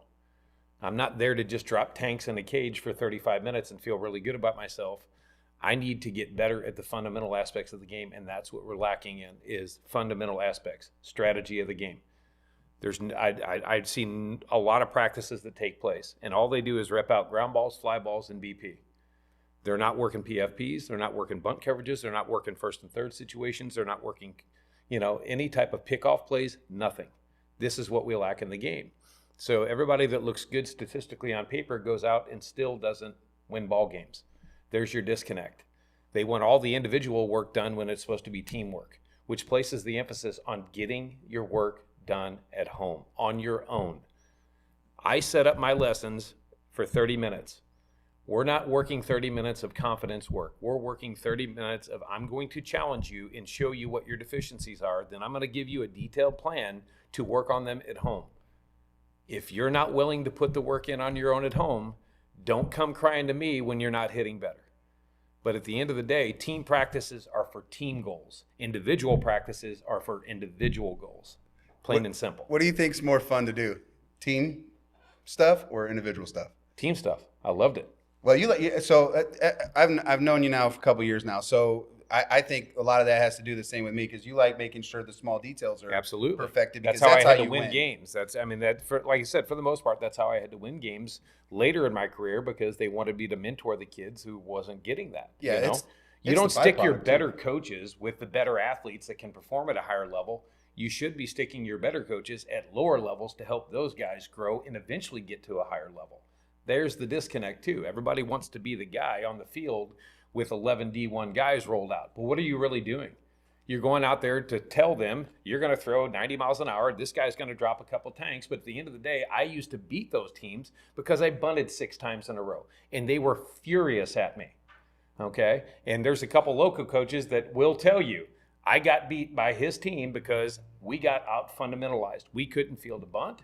B: I'm not there to just drop tanks in a cage for 35 minutes and feel really good about myself. I need to get better at the fundamental aspects of the game, and that's what we're lacking in is fundamental aspects, strategy of the game. I've seen a lot of practices that take place, and all they do is rep out ground balls, fly balls, and BP. They're not working PFPs. They're not working bunt coverages. They're not working first and third situations. They're not working any type of pickoff plays, nothing. This is what we lack in the game. So everybody that looks good statistically on paper goes out and still doesn't win ball games. There's your disconnect. They want all the individual work done when it's supposed to be teamwork, which places the emphasis on getting your work done at home, on your own. I set up my lessons for 30 minutes. We're not working 30 minutes of confidence work. We're working 30 minutes of I'm going to challenge you and show you what your deficiencies are. Then I'm going to give you a detailed plan to work on them at home. If you're not willing to put the work in on your own at home, don't come crying to me when you're not hitting better. But at the end of the day, team practices are for team goals. Individual practices are for individual goals. Plain and simple.
A: What do you think's more fun to do? Team stuff or individual stuff?
B: Team stuff. I loved it.
A: Well, I've known you now for a couple of years now, so I think a lot of that has to do the same with me because you like making sure the small details are
B: absolutely
A: perfected.
B: Because that's how I had to win games. Like I said, for the most part, that's how I had to win games later in my career because they wanted me to mentor the kids who wasn't getting that.
A: Yeah,
B: you don't stick your better coaches with the better athletes that can perform at a higher level. You should be sticking your better coaches at lower levels to help those guys grow and eventually get to a higher level. There's the disconnect too. Everybody wants to be the guy on the field with 11 D1 guys rolled out. But what are you really doing? You're going out there to tell them you're going to throw 90 miles an hour. This guy's going to drop a couple tanks. But at the end of the day, I used to beat those teams because I bunted 6 times in a row. And they were furious at me. Okay? And there's a couple local coaches that will tell you, I got beat by his team because we got out fundamentalized. We couldn't field a bunt.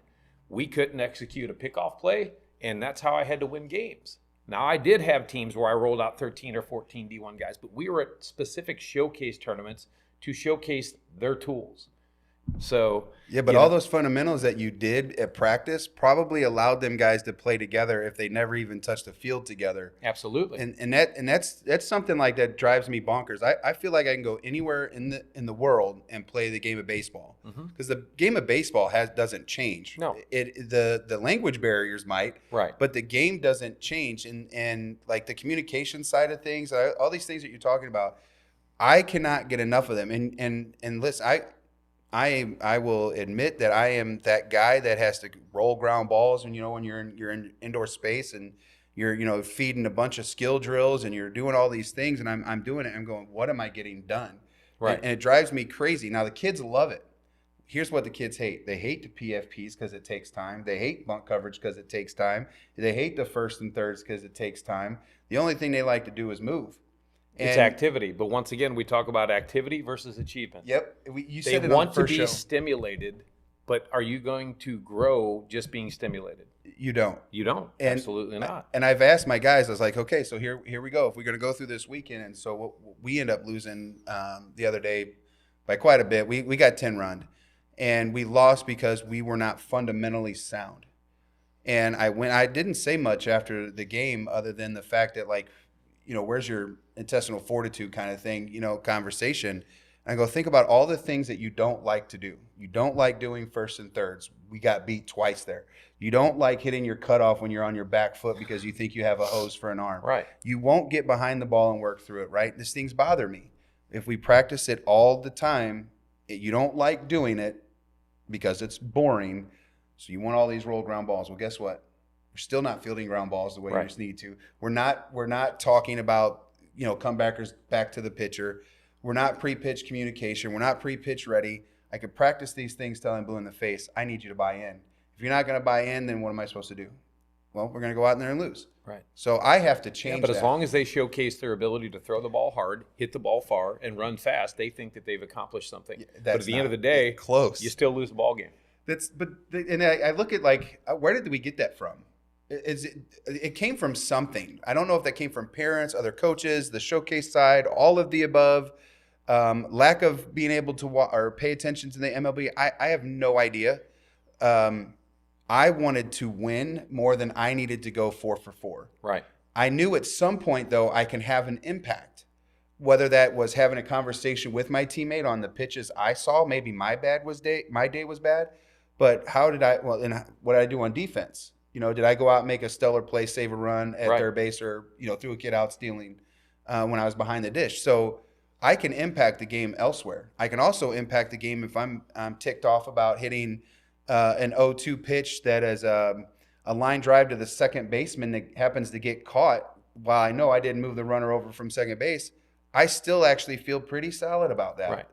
B: We couldn't execute a pickoff play. And that's how I had to win games. Now, I did have teams where I rolled out 13 or 14 D1 guys, but we were at specific showcase tournaments to showcase their tools. So
A: Yeah, but all those fundamentals that you did at practice probably allowed them guys to play together if they never even touched the field together.
B: absolutely.
A: And that's something like that drives me bonkers. I feel like I can go anywhere in the world and play the game of baseball because the game of baseball doesn't change.
B: No.
A: The language barriers might,
B: Right.
A: but the game doesn't change. And like the communication side of things, all these things that you're talking about, I cannot get enough of them. And listen, I will admit that I am that guy that has to roll ground balls, and when you're in indoor space and you're feeding a bunch of skill drills and you're doing all these things, and I'm doing it. I'm going, what am I getting done?
B: Right.
A: And it drives me crazy. Now the kids love it. Here's what the kids hate. They hate the PFPs because it takes time. They hate bunt coverage because it takes time. They hate the first and thirds because it takes time. The only thing they like to do is move.
B: It's activity, but once again, we talk about activity versus achievement.
A: Yep, you
B: They
A: said it
B: want
A: on the
B: to
A: first
B: be
A: show.
B: stimulated, but are you going to grow just being stimulated?
A: You don't.
B: You don't. Absolutely not.
A: And I've asked my guys, I was like, okay, so here we go. If we're going to go through this weekend, and so we end up losing the other day by quite a bit. We got 10 run, and we lost because we were not fundamentally sound. And I didn't say much after the game other than the fact that, like, where's your intestinal fortitude kind of thing, conversation. And I go, think about all the things that you don't like to do. You don't like doing first and thirds. We got beat twice there. You don't like hitting your cutoff when you're on your back foot because you think you have a hose for an arm.
B: Right.
A: You won't get behind the ball and work through it, right? These things bother me. If we practice it all the time, you don't like doing it because it's boring. So you want all these roll ground balls. Well, guess what? We're still not fielding ground balls the way
B: Right.
A: you just need to. We're not talking about, comebackers back to the pitcher. We're not pre-pitch communication. We're not pre-pitch ready. I could practice these things telling Blue in the face, I need you to buy in. If you're not going to buy in, then what am I supposed to do? Well, we're going to go out there and lose.
B: Right.
A: So I have to change
B: But
A: that.
B: as long as they showcase their ability to throw the ball hard, hit the ball far, and run fast, they think that they've accomplished something. But at the end of the day,
A: close.
B: you still lose the ball game.
A: And I look at, like, where did we get that from? It came from something. I don't know if that came from parents, other coaches, the showcase side, all of the above. Lack of being able to or pay attention to the MLB. I have no idea. I wanted to win more than I needed to go 4 for 4.
B: Right.
A: I knew at some point, though, I can have an impact. Whether that was having a conversation with my teammate on the pitches I saw, maybe my day was bad. But what did I do on defense? Did I go out and make a stellar play, save a run at third base, or threw a kid out stealing when I was behind the dish? So I can impact the game elsewhere. I can also impact the game if I'm ticked off about hitting an 0-2 pitch that is a line drive to the second baseman that happens to get caught. While I know I didn't move the runner over from second base, I still actually feel pretty solid about that.
B: Right.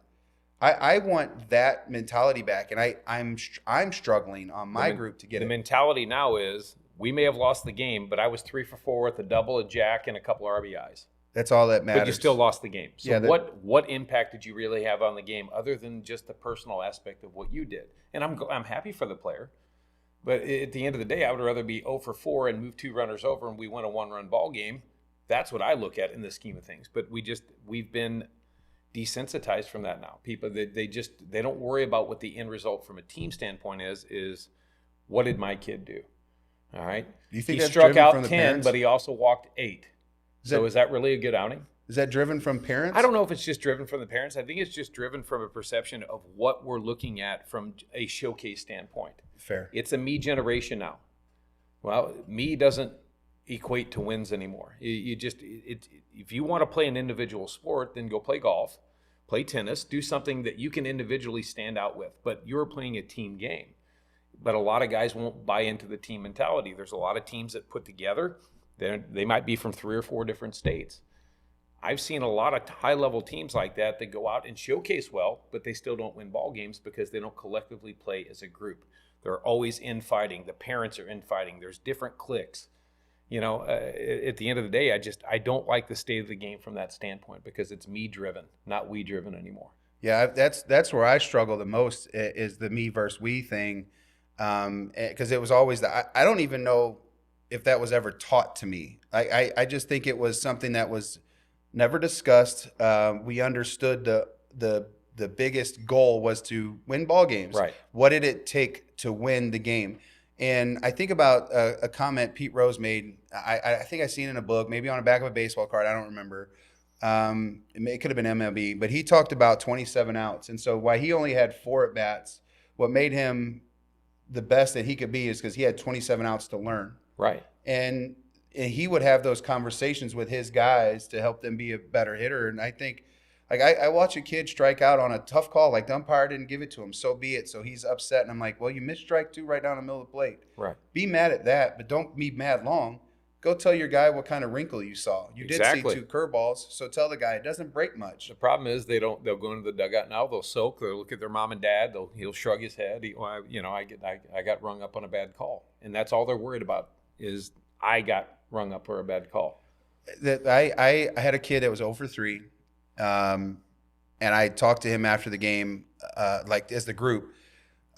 A: I want that mentality back, and I'm struggling on my group to get
B: the
A: it.
B: mentality now is we may have lost the game, but I was 3 for 4 with a double, a jack, and a couple of RBIs.
A: That's all that matters.
B: But you still lost the game. So
A: Yeah,
B: what impact did you really have on the game other than just the personal aspect of what you did? And I'm happy for the player, but at the end of the day, I would rather be 0 for 4 and move 2 runners over and we win a 1-run ball game. That's what I look at in the scheme of things. But we've been desensitized from that now. People they don't worry about what the end result from a team standpoint is what did my kid do? All right.
A: Do you think
B: he
A: that's
B: struck
A: driven
B: out
A: from the
B: 10,
A: parents?
B: but he also walked 8. Is that really a good outing?
A: Is that driven from parents?
B: I don't know if it's just driven from the parents. I think it's just driven from a perception of what we're looking at from a showcase standpoint.
A: Fair.
B: It's a me generation now. Well, me doesn't equate to wins anymore. If you want to play an individual sport, then go play golf, play tennis, do something that you can individually stand out with. But you're playing a team game. But a lot of guys won't buy into the team mentality. There's a lot of teams that put together. They might be from 3 or 4 different states. I've seen a lot of high-level teams like that go out and showcase well, but they still don't win ball games because they don't collectively play as a group. They're always infighting. The parents are infighting. There's different cliques. At the end of the day, I don't like the state of the game from that standpoint because it's me-driven, not we-driven anymore.
A: Yeah, that's where I struggle the most is the me versus we thing, because it was always I don't even know if that was ever taught to me. I just think it was something that was never discussed. We understood the the biggest goal was to win ball games.
B: Right.
A: What did it take to win the game? And I think about a comment Pete Rose made. I think I seen it in a book, maybe on the back of a baseball card. I don't remember. It could have been MLB, but he talked about 27 outs. And so why he only had 4 at bats, what made him the best that he could be is because he had 27 outs to learn.
B: Right.
A: And he would have those conversations with his guys to help them be a better hitter. And I think, like, I watch a kid strike out on a tough call, like the umpire didn't give it to him, so be it. So he's upset, and I'm like, well, you missed strike 2 right down the middle of the plate.
B: Right.
A: Be mad at that, but don't be mad long. Go tell your guy what kind of wrinkle you saw. You did see 2 curveballs, so tell the guy it doesn't break much.
B: The problem is they'll go into the dugout now. They'll sulk. They'll look at their mom and dad. He'll shrug his head. I got rung up on a bad call, and that's all they're worried about is I got rung up for a bad call.
A: That I had a kid that was 0 for 3, and I talked to him after the game, like as the group,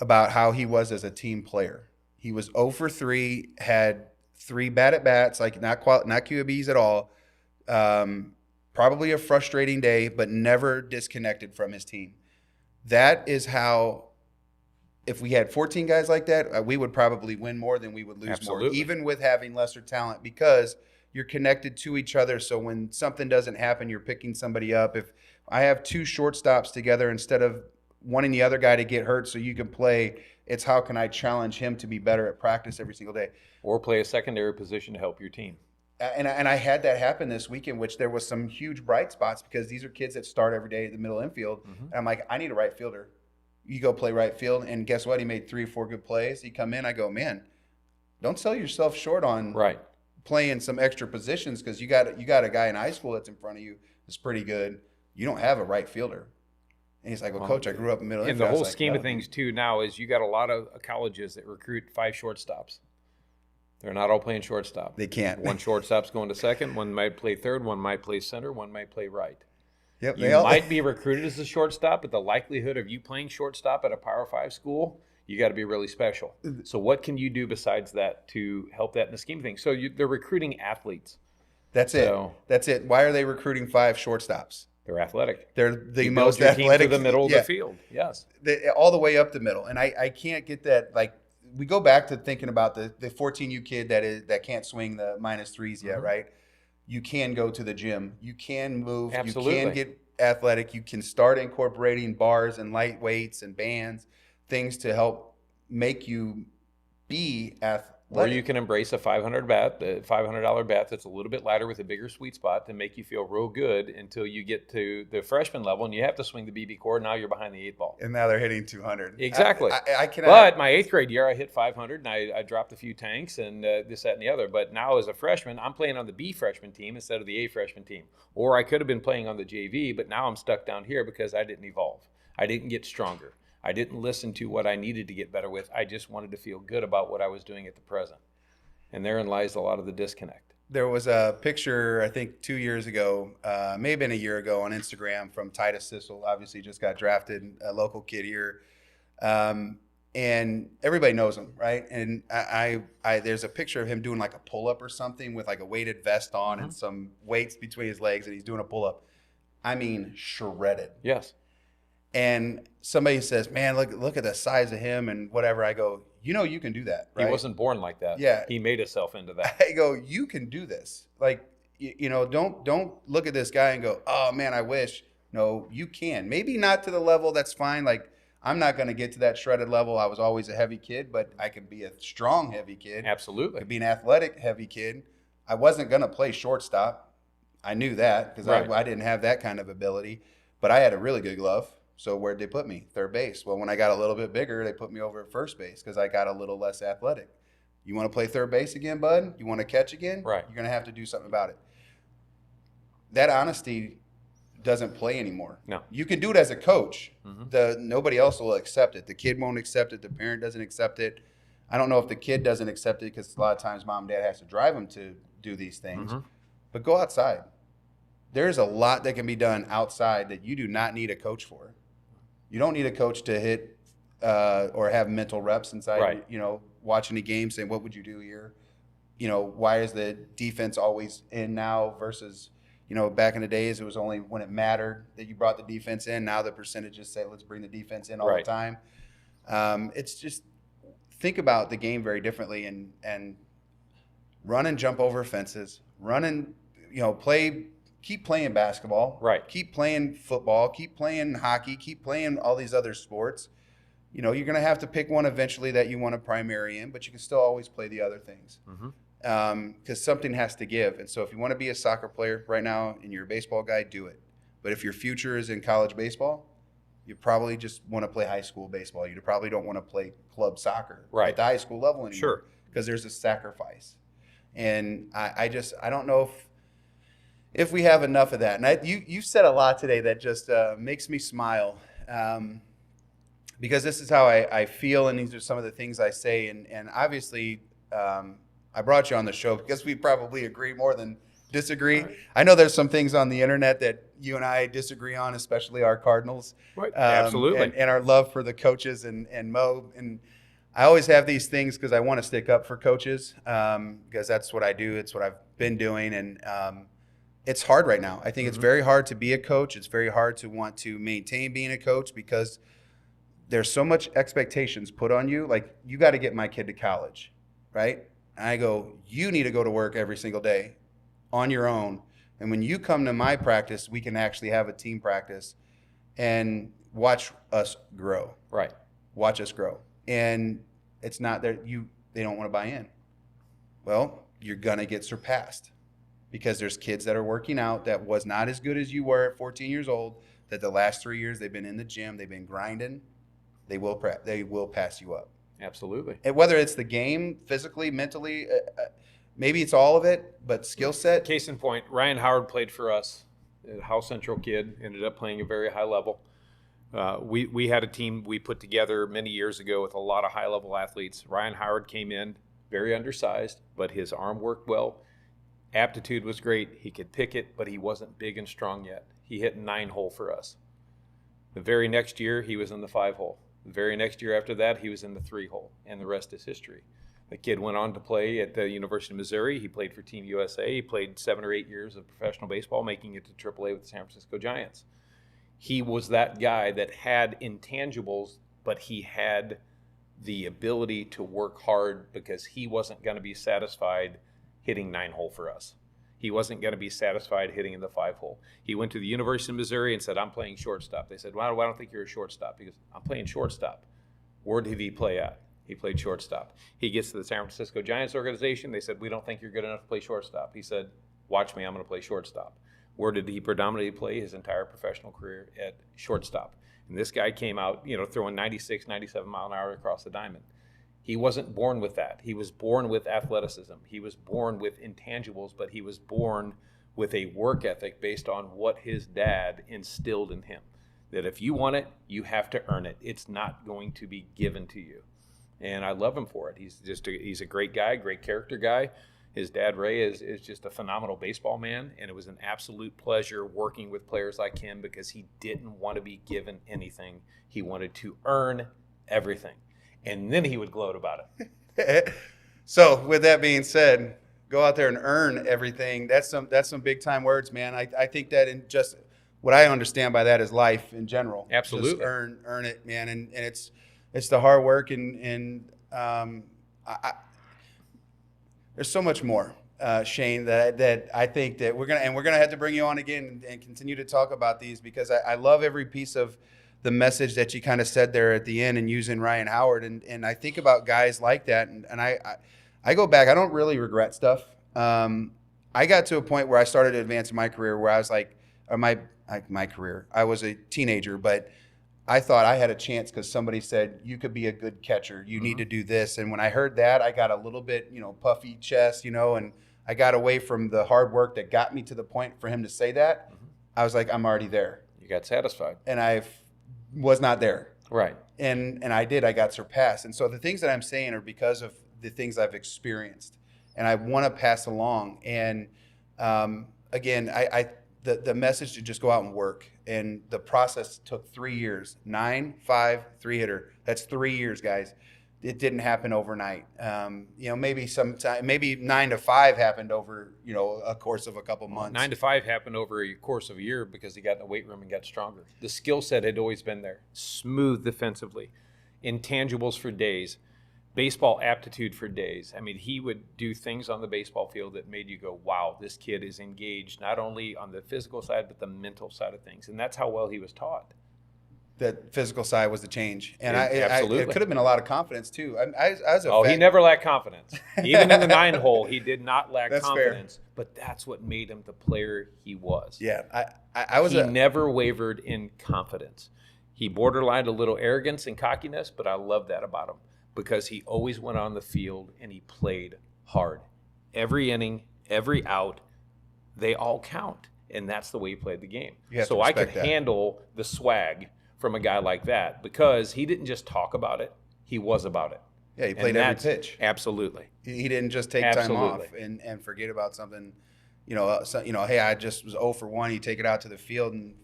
A: about how he was as a team player. He was 0 for 3, had 3 bad at bats, like not QBs at all. Probably a frustrating day, but never disconnected from his team. That is how, if we had 14 guys like that, we would probably win more than we would lose
B: Absolutely.
A: more, even with having lesser talent, because you're connected to each other. So when something doesn't happen, you're picking somebody up. If I have 2 shortstops together instead of wanting the other guy to get hurt so you can play, it's how can I challenge him to be better at practice every single day.
B: Or play a secondary position to help your team.
A: And I had that happen this weekend, which there was some huge bright spots because these are kids that start every day at the middle infield.
B: Mm-hmm.
A: And I'm like, I need a right fielder. You go play right field, and guess what? He made 3 or 4 good plays. He come in, I go, man, don't sell yourself short on
B: Right.
A: playing some extra positions because you got a guy in high school that's in front of you that's pretty good. You don't have a right fielder. And he's like, well, coach, I grew up in middle
B: And
A: infield.
B: the whole
A: I was like,
B: scheme
A: no.
B: of things, too, now is you got a lot of colleges that recruit 5 shortstops. They're not all playing shortstop.
A: They can't.
B: One shortstop's going to second. One might play third. One might play center. One might play right.
A: Yep,
B: You might be recruited as a shortstop, but the likelihood of you playing shortstop at a Power 5 school, you got to be really special. So what can you do besides that to help that in the scheme of things? So they're recruiting athletes.
A: That's it. That's it. Why are they recruiting 5 shortstops?
B: They're athletic.
A: They're the
B: You
A: most
B: build your team
A: athletic.
B: to the middle of
A: yeah,
B: the field. Yes.
A: all the way up the middle. And I can't get that. Like, we go back to thinking about the 14U kid that can't swing the -3s yet,
B: Mm-hmm.
A: right? You can go to the gym. You can move.
B: Absolutely.
A: You can get athletic. You can start incorporating bars and light weights and bands, things to help make you be athletic.
B: Or you can embrace a $500 bat that's a little bit lighter with a bigger sweet spot to make you feel real good until you get to the freshman level and you have to swing the BB cord. Now you're behind the 8 ball.
A: And now they're hitting 200.
B: Exactly.
A: I cannot.
B: But my 8th grade year, I hit 500 and I dropped a few tanks and this, that, and the other. But now as a freshman, I'm playing on the B freshman team instead of the A freshman team. Or I could have been playing on the JV, but now I'm stuck down here because I didn't evolve. I didn't get stronger. I didn't listen to what I needed to get better with. I just wanted to feel good about what I was doing at the present. And therein lies a lot of the disconnect.
A: There was a picture, I think 2 years ago, may have been a year ago on Instagram from Titus Sissel. Obviously just got drafted, a local kid here. And everybody knows him, right? And I there's a picture of him doing like a pull-up or something with like a weighted vest on and some weights between his legs, and he's doing a pull-up. I mean, shredded.
B: Yes.
A: And somebody says, man, look at the size of him and whatever. I go, you can do that, right?
B: He wasn't born like that.
A: Yeah.
B: He made himself into that.
A: I go, you can do this. Like, don't look at this guy and go, oh man, I wish. No, you can. Maybe not to the level, that's fine. Like, I'm not going to get to that shredded level. I was always a heavy kid, but I could be a strong, heavy kid.
B: Absolutely.
A: I could be an athletic, heavy kid. I wasn't going to play shortstop. I knew that because
B: Right.
A: I didn't have that kind of ability, but I had a really good glove. So where'd they put me? Third base. Well, when I got a little bit bigger, they put me over at first base because I got a little less athletic. You want to play third base again, bud? You want to catch again?
B: Right.
A: You're going to have to do something about it. That honesty doesn't play anymore.
B: No.
A: You can do it as a coach.
B: Mm-hmm.
A: Nobody else will accept it. The kid won't accept it. The parent doesn't accept it. I don't know if the kid doesn't accept it because a lot of times mom and dad has to drive them to do these things.
B: Mm-hmm.
A: But go outside. There's a lot that can be done outside that you do not need a coach for. You don't need a coach to hit or have mental reps inside,
B: Right.
A: watching a game saying, what would you do here? Why is the defense always in now versus, back in the days, it was only when it mattered that you brought the defense in. Now the percentages say, let's bring the defense in all
B: Right.
A: the time. It's just, think about the game very differently and run and jump over fences, run and, keep playing basketball,
B: Right.
A: keep playing football, keep playing hockey, keep playing all these other sports. You're going to have to pick one eventually that you want a primary in, but you can still always play the other things. Because something has to give. And so if you want to be a soccer player right now and you're a baseball guy, do it. But if your future is in college baseball, you probably just want to play high school baseball. You probably don't want to play club soccer at the high school level anymore.
B: Sure.
A: Because there's a sacrifice. And I don't know if we have enough of that. And you said a lot today that just makes me smile. Because this is how I feel, and these are some of the things I say. And obviously, I brought you on the show because we probably agree more than disagree. Right. I know there's some things on the internet that you and I disagree on, especially our Cardinals.
B: Right. Absolutely.
A: And our love for the coaches and Mo. And I always have these things because I want to stick up for coaches because that's what I do. It's what I've been doing. And it's hard right now. I think it's very hard to be a coach. It's very hard to want to maintain being a coach because there's so much expectations put on you. Like, you got to get my kid to college, right? And I go, you need to go to work every single day on your own. And when you come to my practice, we can actually have a team practice and watch us grow.
B: Right.
A: Watch us grow. And it's not that they don't want to buy in. Well, you're going to get surpassed because there's kids that are working out that was not as good as you were at 14 years old, that the last 3 years they've been in the gym, they've been grinding. They will pass you up.
B: Absolutely.
A: And whether it's the game, physically, mentally, maybe it's all of it, but skill set.
B: Case in point, Ryan Howard played for us, a House Central kid, ended up playing a very high level. We had a team we put together many years ago with a lot of high-level athletes. Ryan Howard came in very undersized, but his arm worked well. Aptitude was great. He could pick it, but he wasn't big and strong yet. He hit 9-hole for us. The very next year, he was in the 5-hole. The very next year after that, he was in the 3-hole, and the rest is history. The kid went on to play at the University of Missouri. He played for Team USA. He played 7 or 8 years of professional baseball, making it to AAA with the San Francisco Giants. He was that guy that had intangibles, but he had the ability to work hard because he wasn't going to be satisfied hitting 9-hole for us. He wasn't going to be satisfied hitting in the 5-hole. He went to the University of Missouri and said, I'm playing shortstop. They said, well, I don't think you're a shortstop. He goes, I'm playing shortstop. Where did he play at? He played shortstop. He gets to the San Francisco Giants organization. They said, we don't think you're good enough to play shortstop. He said, watch me, I'm going to play shortstop. Where did he predominantly play his entire professional career? At shortstop. And this guy came out, throwing 96, 97 mile an hour across the diamond. He wasn't born with that. He was born with athleticism. He was born with intangibles, but he was born with a work ethic based on what his dad instilled in him. That if you want it, you have to earn it. It's not going to be given to you. And I love him for it. He's a great guy, great character guy. His dad, Ray, is just a phenomenal baseball man, and it was an absolute pleasure working with players like him because he didn't want to be given anything. He wanted to earn everything. And then he would gloat about it.
A: So with that being said, go out there and earn everything. That's some big time words, man. I think that in just what I understand by that is life in general.
B: Absolutely.
A: Just earn it, man. And it's the hard work and there's so much more, Shane, that I think that we're gonna have to bring you on again and continue to talk about these because I love every piece of the message that you kind of said there at the end and using Ryan Howard. And I think about guys like that. And I go back, I don't really regret stuff. I got to a point where I started to advance in my career where I was like, my career, I was a teenager, but I thought I had a chance because somebody said, you could be a good catcher. You need to do this. And when I heard that, I got a little bit, puffy chest, and I got away from the hard work that got me to the point for him to say that. I was like, I'm already there.
B: You got satisfied.
A: And I was not there.
B: Right.
A: And I got surpassed. And so the things that I'm saying are because of the things I've experienced and I want to pass along. And again, the message to just go out and work. And the process took 3 years, 9, 5, 3 hitter. That's 3 years, guys. it didn't happen overnight. Maybe 9 to 5 happened over, a course of a couple months.
B: 9 to 5 happened over a course of a year because he got in the weight room and got stronger. The skill set had always been there. Smooth defensively, intangibles for days, baseball aptitude for days. I mean, he would do things on the baseball field that made you go, wow, this kid is engaged not only on the physical side, but the mental side of things. And that's how well he was taught.
A: That physical side was the change, and
B: Absolutely.
A: it could have been a lot of confidence too.
B: He never lacked confidence. Even in the 9 hole, he did not lack
A: That's
B: confidence.
A: fair.
B: But that's what made him the player he was.
A: Yeah,
B: He never wavered in confidence. He borderlined a little arrogance and cockiness, but I love that about him because he always went on the field and he played hard. Every inning, every out, they all count, and that's the way he played the game. So I could handle the swag from a guy like that because he didn't just talk about it, he was about it.
A: Yeah, he played every pitch.
B: Absolutely.
A: He didn't just take time off and forget about something. Hey, I just was 0 for 1. You take it out to the field and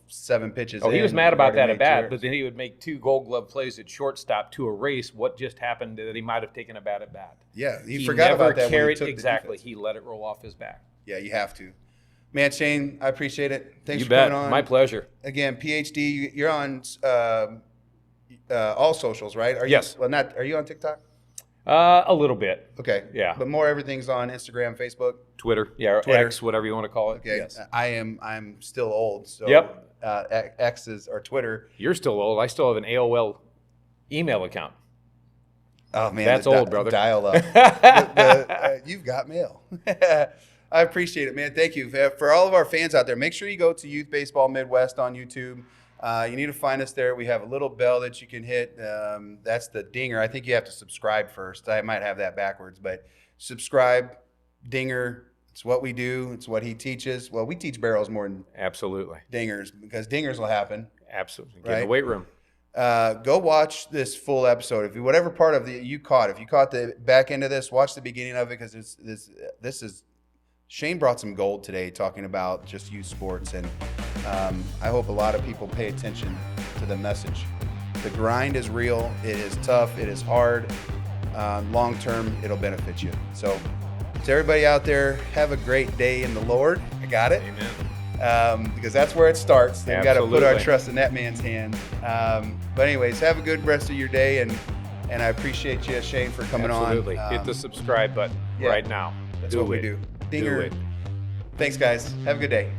A: 7 pitches.
B: He was mad about that at bat, but then he would make 2 Gold Glove plays at shortstop to erase what just happened that he might have taken a bat at bat.
A: Yeah, he forgot about that.
B: He let it roll off his back.
A: Yeah, you have to. Man, Shane, I appreciate it. Thanks for
B: coming
A: on.
B: My pleasure.
A: Again, PhD, you're on all socials, right?
B: Yes.
A: Are you on TikTok?
B: A little bit.
A: Okay.
B: Yeah.
A: But more everything's on Instagram, Facebook,
B: Twitter. Yeah,
A: Twitter.
B: X, whatever you want to call it.
A: Okay.
B: Yes.
A: I'm still old. So
B: Yep.
A: X is or Twitter.
B: You're still old. I still have an AOL email account.
A: Oh man,
B: that's old, brother.
A: Dial up. You've got mail. I appreciate it, man. Thank you. For all of our fans out there, make sure you go to Youth Baseball Midwest on YouTube. You need to find us there. We have a little bell that you can hit. That's the dinger. I think you have to subscribe first. I might have that backwards, but subscribe, dinger. It's what we do. It's what he teaches. Well, we teach barrels more than
B: Absolutely.
A: Dingers because dingers will happen.
B: Absolutely. Get
A: Right?
B: in the weight room.
A: Go watch this full episode. If whatever part of you caught, if you caught the back end of this, watch the beginning of it because this is Shane brought some gold today talking about just youth sports, and I hope a lot of people pay attention to the message. The grind is real. It is tough. It is hard. Long term, it'll benefit you. So to everybody out there, have a great day in the Lord. I got it.
B: Amen.
A: Because that's where it starts. We've got to put our
B: Absolutely.
A: trust in that man's hand. But anyways, have a good rest of your day, and I appreciate you, Shane, for coming
B: Absolutely.
A: on.
B: Hit the subscribe button right now.
A: That's
B: Do
A: what we
B: it.
A: do.
B: Do
A: Dinger.
B: it.
A: Thanks, guys. Have a good day.